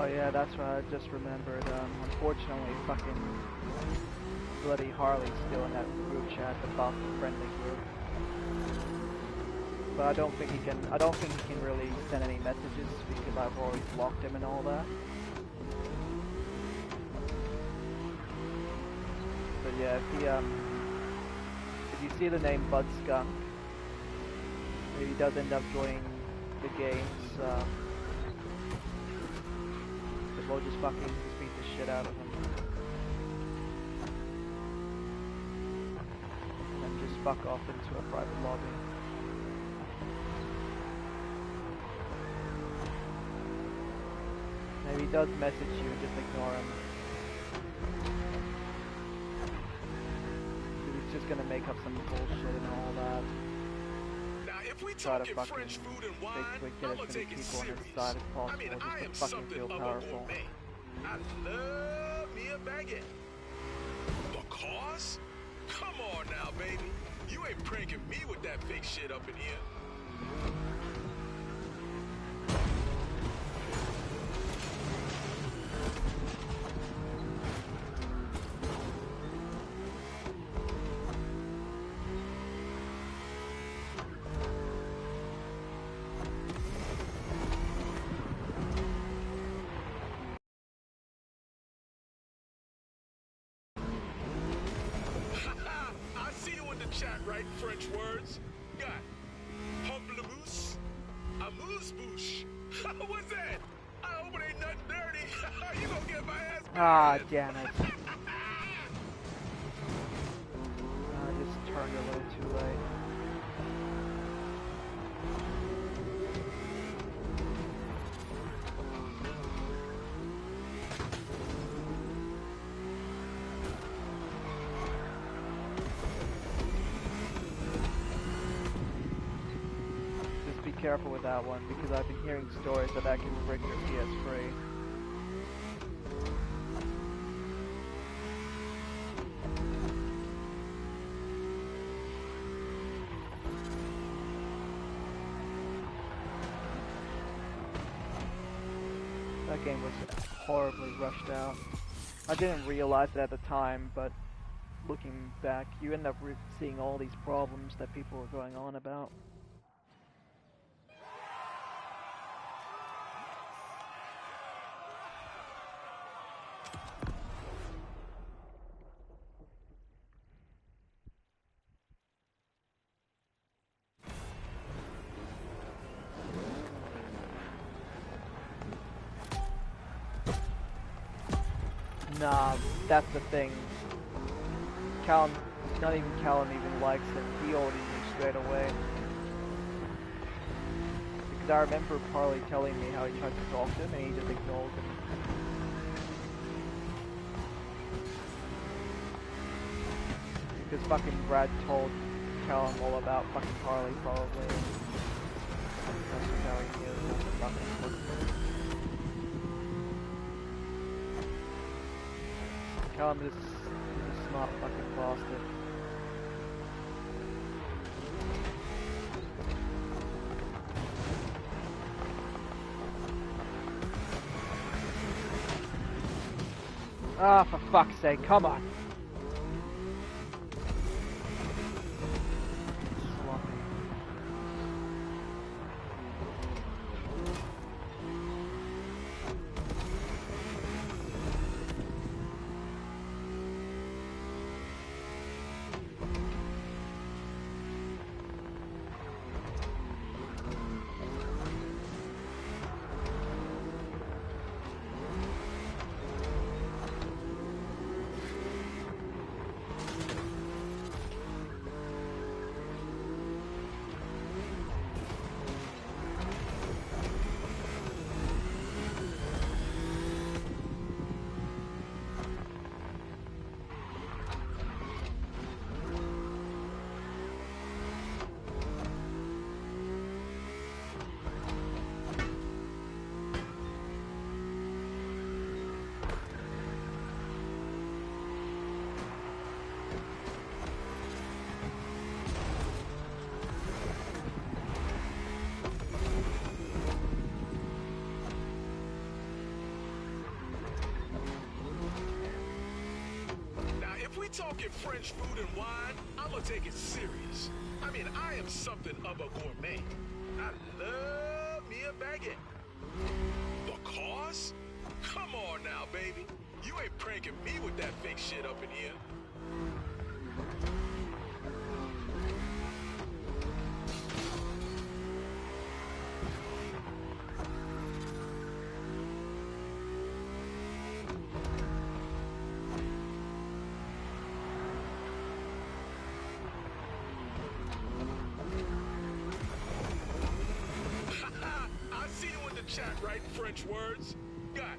Oh yeah, that's what I just remembered. Unfortunately, fucking bloody Harley's still in that group chat, the buff friendly group. But I don't think he can really send any messages because I've already blocked him and all that. But yeah, if you see the name Bud Skunk, if he does end up joining the games, then we'll just beat the shit out of him. And just fuck off into a private lobby. If he does message you, just ignore him. He's just gonna make up some bullshit and all that. Now, if we Try to talking fucking French food and wine, basically get I'ma as many take it people on serious. his side as possible, I mean, I am just to fucking something feel of a powerful. gourmet. I love me a baguette. Because? Come on now, baby. You ain't pranking me with that fake shit up in here. I see you in the chat writing French words. Got pamplemousse, amuse-bouche. What's that? I hope it ain't nothing dirty. You gonna get my ass beat. Ah, damn it. I just turned a little too late. Be careful with that one because I've been hearing stories that can break your PS3. That game was horribly rushed out. I didn't realize it at the time, but looking back, you end up seeing all these problems that people were going on about. Nah, that's the thing. Callum, not even Callum even likes him. He already knew straight away. Because I remember Parley telling me how he tried to talk to him and he just ignored him. Because fucking Brad told Callum all about fucking Parley probably. That's just how he knew not to fucking look. Callum is a smart fucking bastard. Ah, for fuck's sake, come on! Sloppy. we talking French food and wine, I'ma take it serious. I mean, I am something of a gourmet. I love me a baguette. The cars? Come on now, baby. You ain't pranking me with that fake shit up in here. I see you in the chat writing French words. Got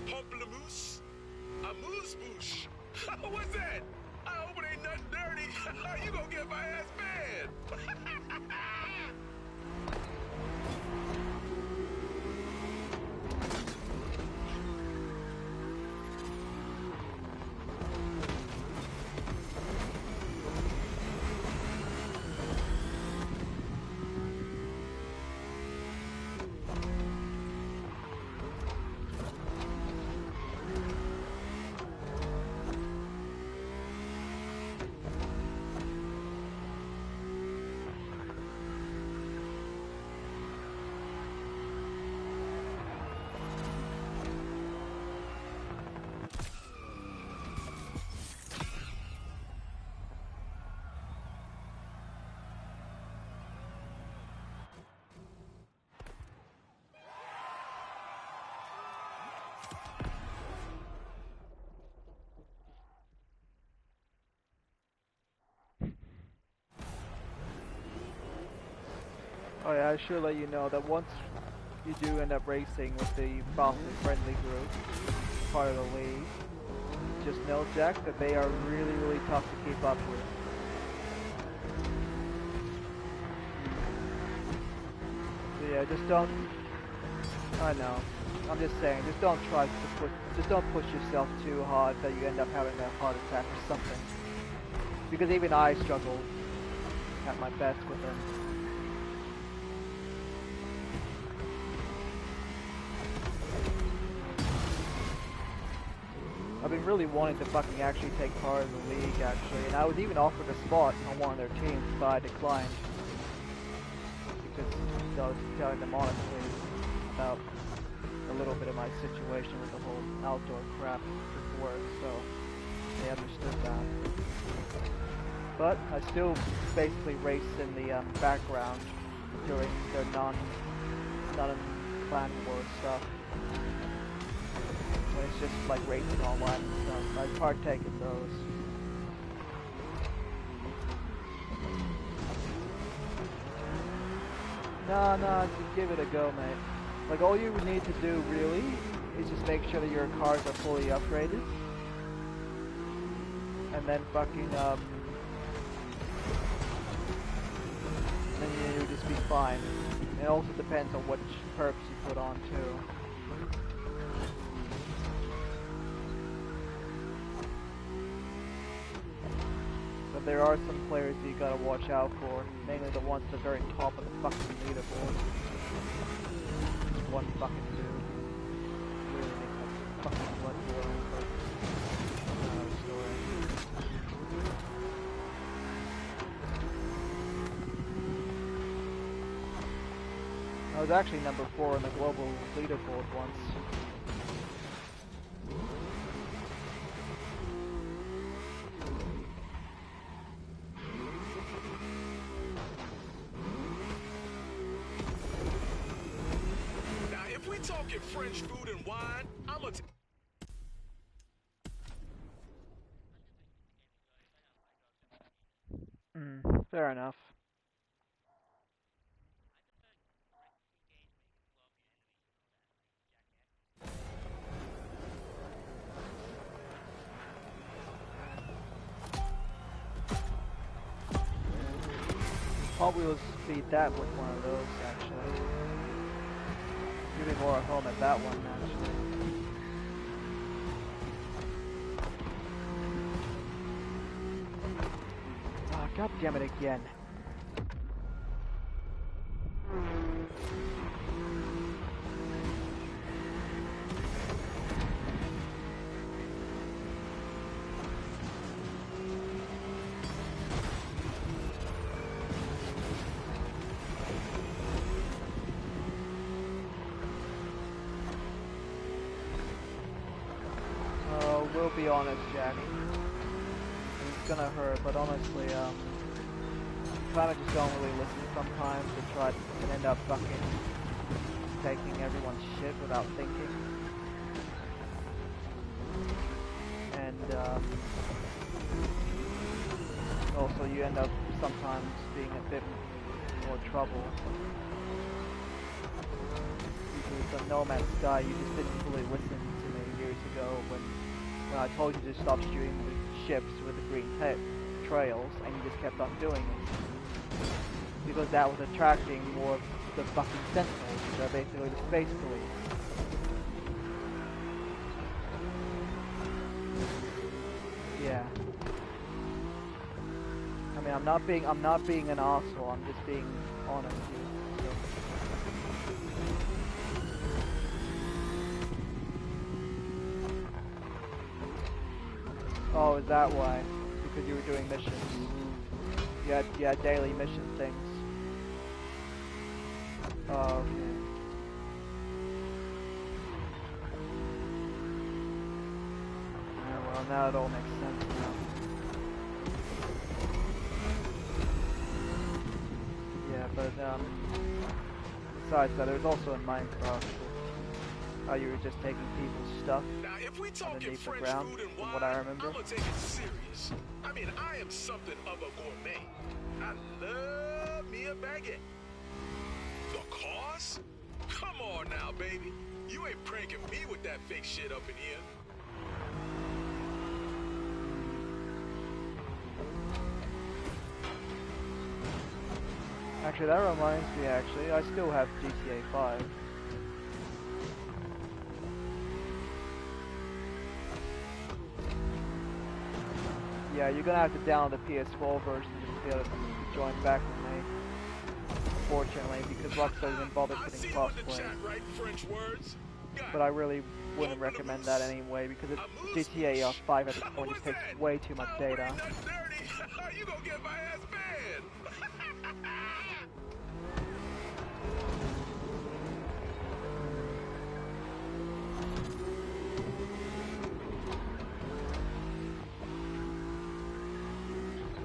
pamplemousse, amuse-bouche. What's that? I hope it ain't nothing dirty. You gonna get my ass banned. Oh yeah, I should let you know that once you do end up racing with the Boston Friendly group, part of the league, just know, Jack, that they are really, really tough to keep up with. So yeah, just don't. I know. I'm just saying, just don't try to just don't push yourself too hard that you end up having a heart attack or something. Because even I struggle at my best with them. I've been really wanting to fucking actually take part in the league, actually, and I was even offered a spot on one of their teams, but I declined. Because I was telling them honestly about a little bit of my situation with the whole outdoor crap with work, so they understood that. But I still basically race in the background during their non-planned war stuff. When it's just like racing online and stuff, I partake in those. Nah, just give it a go, mate. Like, all you need to do, really, is just make sure that your cars are fully upgraded. And then fucking, then you'll just be fine. It also depends on which perks you put on, too. But there are some players that you gotta watch out for, mainly the ones at the very top of the fucking leaderboard. One fucking dude really makes a fucking blood boil, but that's another story. I was actually number 4 in the global leaderboard once. Talking French food and wine, I'm a Fair enough. Probably will speed that with one of those, actually. You'll be more at home at that one, actually. Ah, God damn it again. will be honest, Jack. It's gonna hurt, but honestly, you kind of just don't really listen sometimes and end up fucking taking everyone's shit without thinking. And also you end up sometimes being a bit more trouble. Because on No Man's Sky, you just didn't fully listen to me years ago when I told you to stop shooting the ships with the green trails, and you just kept on doing it. Because that was attracting more of the fucking sentinels, which are basically the space police. Yeah. I mean, I'm not being an asshole. I'm just being honest here. So. Oh, is that why? Because you were doing missions. You had daily mission things. Oh, okay. Yeah, well, now it all makes sense now. Yeah, but besides that, there's also in Minecraft how you were just taking people's stuff underneath the ground, from what I remember. I'm gonna take it serious. I mean, I am something of a gourmet. I love me a baguette. The cost? Come on now, baby. You ain't pranking me with that fake shit up in here. Actually, that reminds me, I still have GTA 5. Yeah, you're gonna have to download the PS4 version to be able to join back with me. Unfortunately, because Rockstar didn't bother putting crossplay. But I really wouldn't recommend that anyway, because GTA 5 at this point just takes way too much data. You gonna get my ass banned.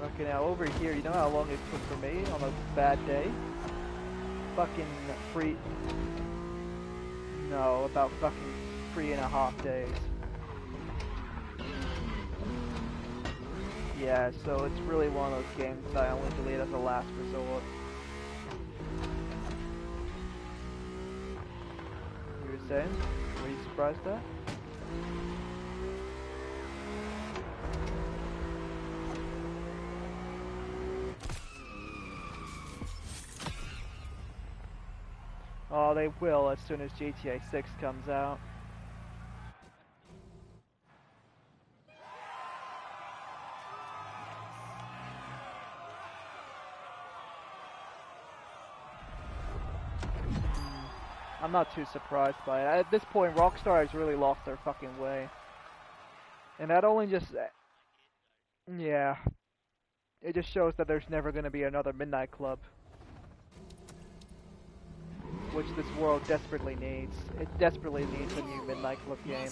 Okay, now over here, you know how long it took for me on a bad day? Fucking about fucking 3.5 days. Yeah, so it's really one of those games that I only delete as a last resort. You were saying? Were you surprised at? Oh, they will as soon as GTA 6 comes out. I'm not too surprised by it. At this point, Rockstar has really lost their fucking way. And that only just... Yeah. It just shows that there's never going to be another Midnight Club. Which this world desperately needs. It desperately needs a new Midnight Club game.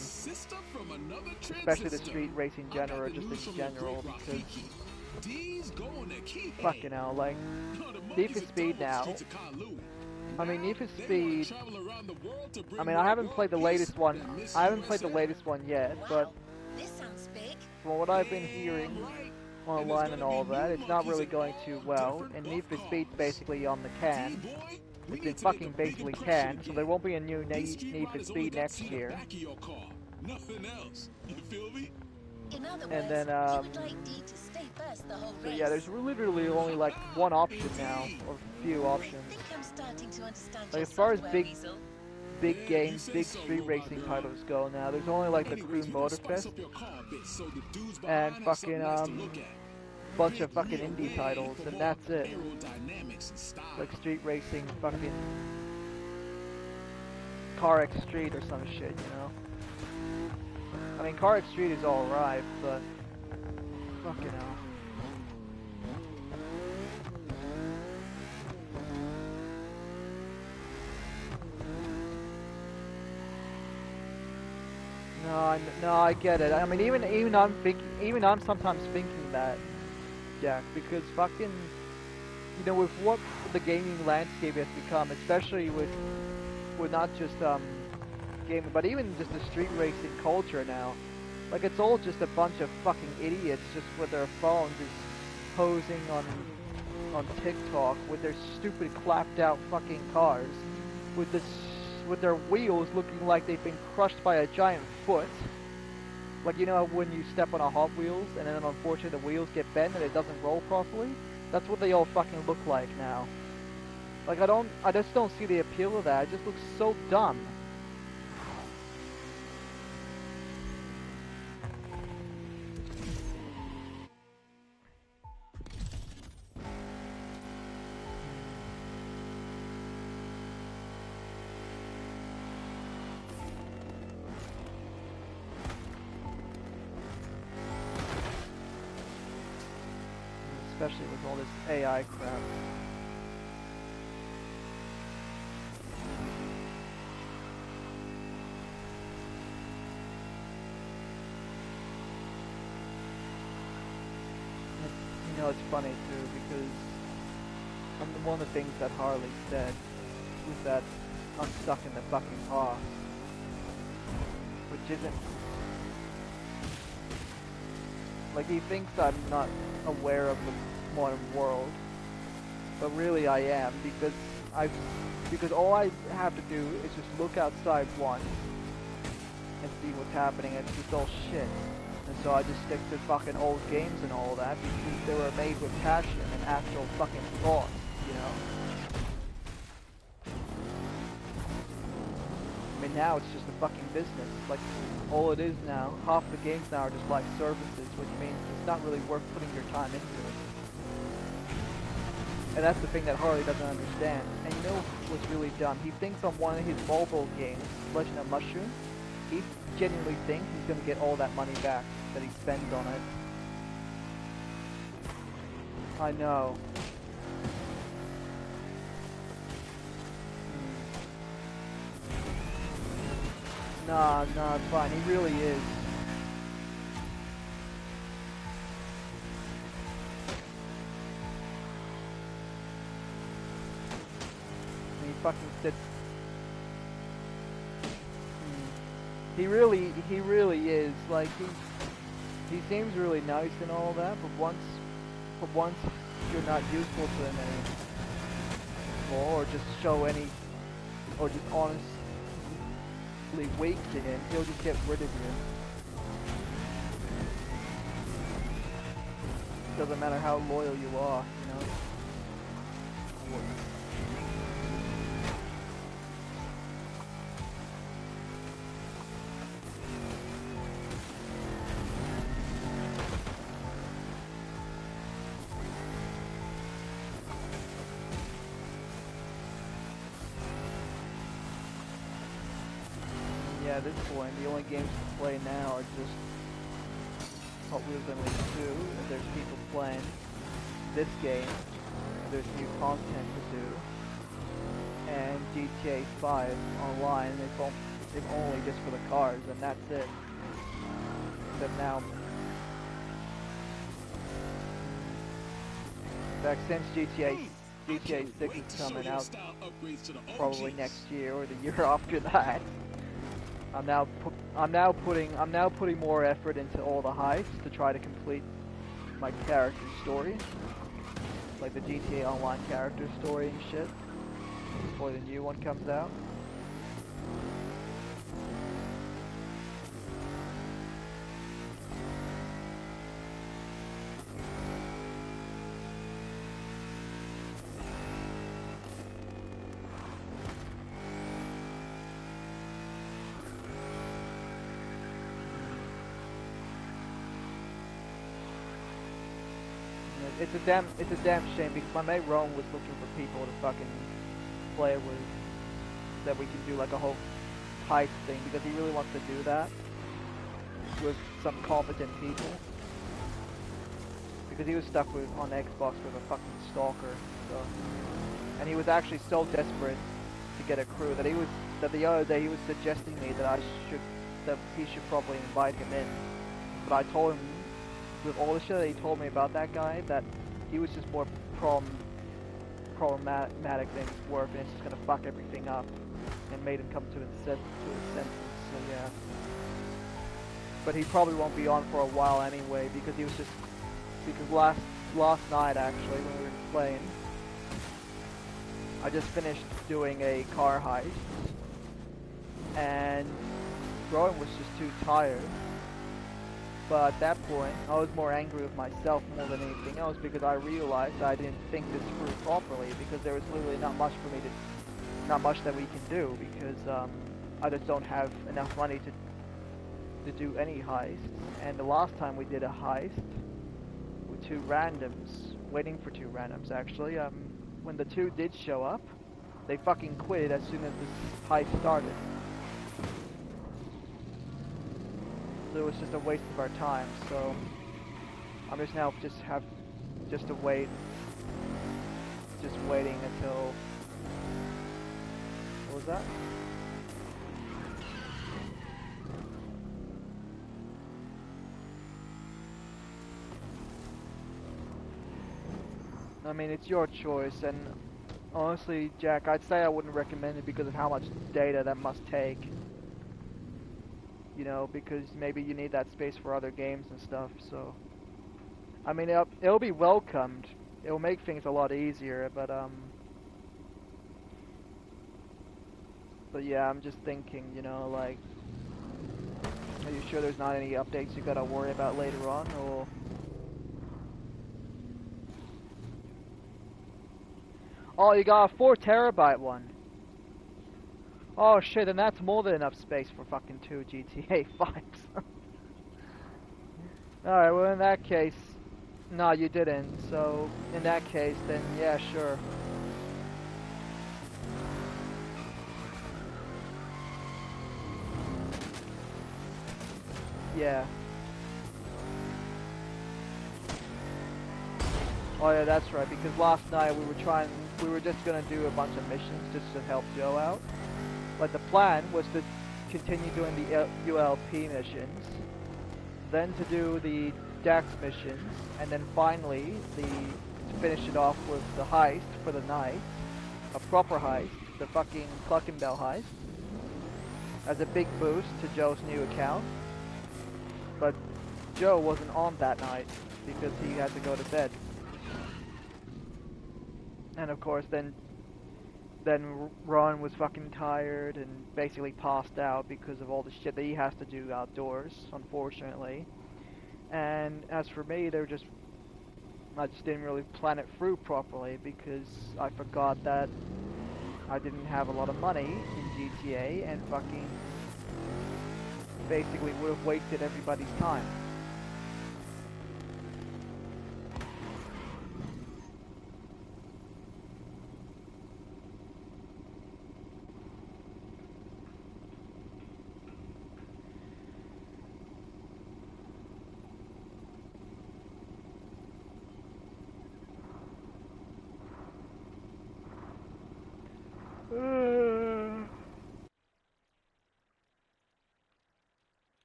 Especially the street racing genre, just in general, because... Fucking hell, like... Need for Speed now. I mean, Need for Speed... I mean, I haven't played the latest one. I haven't played the latest one yet, but... From what I've been hearing online and all that, it's not really going too well. And Need for Speed's basically on the can. It's been fucking basically canned, so there won't be a new Need for Speed next year. And then, so yeah, there's literally only like one option now, or a few options. Like as far as big games, big street racing titles go now, there's only like the Crew Moterfest, and fucking, bunch of fucking indie titles, and that's it. Like street racing, fucking Car X Street or some shit, you know? I mean, Car X Street is alright, but fucking hell. No, No, I get it. I mean, even I'm sometimes thinking that, Jack, because fucking, you know, with what the gaming landscape has become, especially with not just gaming, but even just the street racing culture now. Like, it's all just a bunch of fucking idiots just with their phones just posing on TikTok with their stupid clapped out fucking cars with with their wheels looking like they've been crushed by a giant foot. Like, you know when you step on a Hot Wheels and then unfortunately the wheels get bent and it doesn't roll properly? That's what they all fucking look like now. Like, I just don't see the appeal of that. It just looks so dumb. Especially with all this AI crap. You know, it's funny too, because one of the things that Harley said was that I'm stuck in the fucking past, which isn't... Like, he thinks I'm not aware of the modern world, but really I am, because all I have to do is just look outside once and see what's happening. It's just all shit. And so I just stick to fucking old games and all that because they were made with passion and actual fucking thought, you know? I mean, now it's just a fucking business. Like, all it is now, half the games now are just like services, which means it's not really worth putting your time into it. And that's the thing that Harley doesn't understand. And you know what's really dumb? He thinks on one of his mobile games, Legend of Mushroom, he genuinely thinks he's going to get all that money back that he spends on it. I know. Nah, it's fine. He really is. And he fucking sits. He really is. Like, he seems really nice and all that, but once you're not useful to him anymore, or just show any, or just honestly weak to him, he'll just get rid of you. Doesn't matter how loyal you are, you know? At this point, the only games to play now are just Hot Wheels Unleashed 2, and there's people playing this game, and there's new content to do, and GTA 5 online, and it's only just for the cars, and that's it. Except now, in fact, since GTA 6 is coming out probably next year or the year after that, I'm now putting more effort into all the heists to try to complete my character story, like the GTA Online character story and shit, before the new one comes out. It's a damn shame because my mate Rome was looking for people to fucking play with, that we can do like a whole heist thing, because he really wants to do that with some competent people. Because he was stuck on Xbox with a fucking stalker, so, and he was actually so desperate to get a crew that the other day he was suggesting me that I should that he should probably invite him in. But I told him, with all the shit that he told me about that guy, that he was just more problematic than worth, and it's just gonna fuck everything up, and made him come to his senses. So yeah. But he probably won't be on for a while anyway, because last night actually when we were playing, I just finished doing a car heist, and Rowan was just too tired. But at that point, I was more angry with myself more than anything else, because I realized I didn't think this through properly, because there was literally not much that we can do, because I just don't have enough money to do any heists. And the last time we did a heist with two randoms, waiting for two randoms actually, when the two did show up, they fucking quit as soon as this heist started. So it was just a waste of our time, so I'm just now to wait, just waiting until, what was that? I mean, it's your choice, and honestly, Jack, I'd say I wouldn't recommend it because of how much data that must take. You know, because maybe you need that space for other games and stuff, so... I mean, it'll be welcomed. It'll make things a lot easier, but yeah, I'm just thinking, you know, like... Are you sure there's not any updates you gotta worry about later on, or... Oh, you got a 4 terabyte one. Oh shit, and that's more than enough space for fucking 2 GTA 5s. Alright, well in that case... No, you didn't, so... In that case, then yeah, sure. Yeah. Oh yeah, that's right, because last night we were just gonna do a bunch of missions just to help Joe out. But the plan was to continue doing the ULP missions, then to do the Dex missions, and then finally to finish it off with the heist for the night, a proper heist, the fucking Cluckenbell heist, as a big boost to Joe's new account. But Joe wasn't on that night because he had to go to bed. And of course then Ron was fucking tired and basically passed out because of all the shit that he has to do outdoors, unfortunately. And as for me, I just didn't really plan it through properly because I forgot that I didn't have a lot of money in GTA and fucking basically would have wasted everybody's time.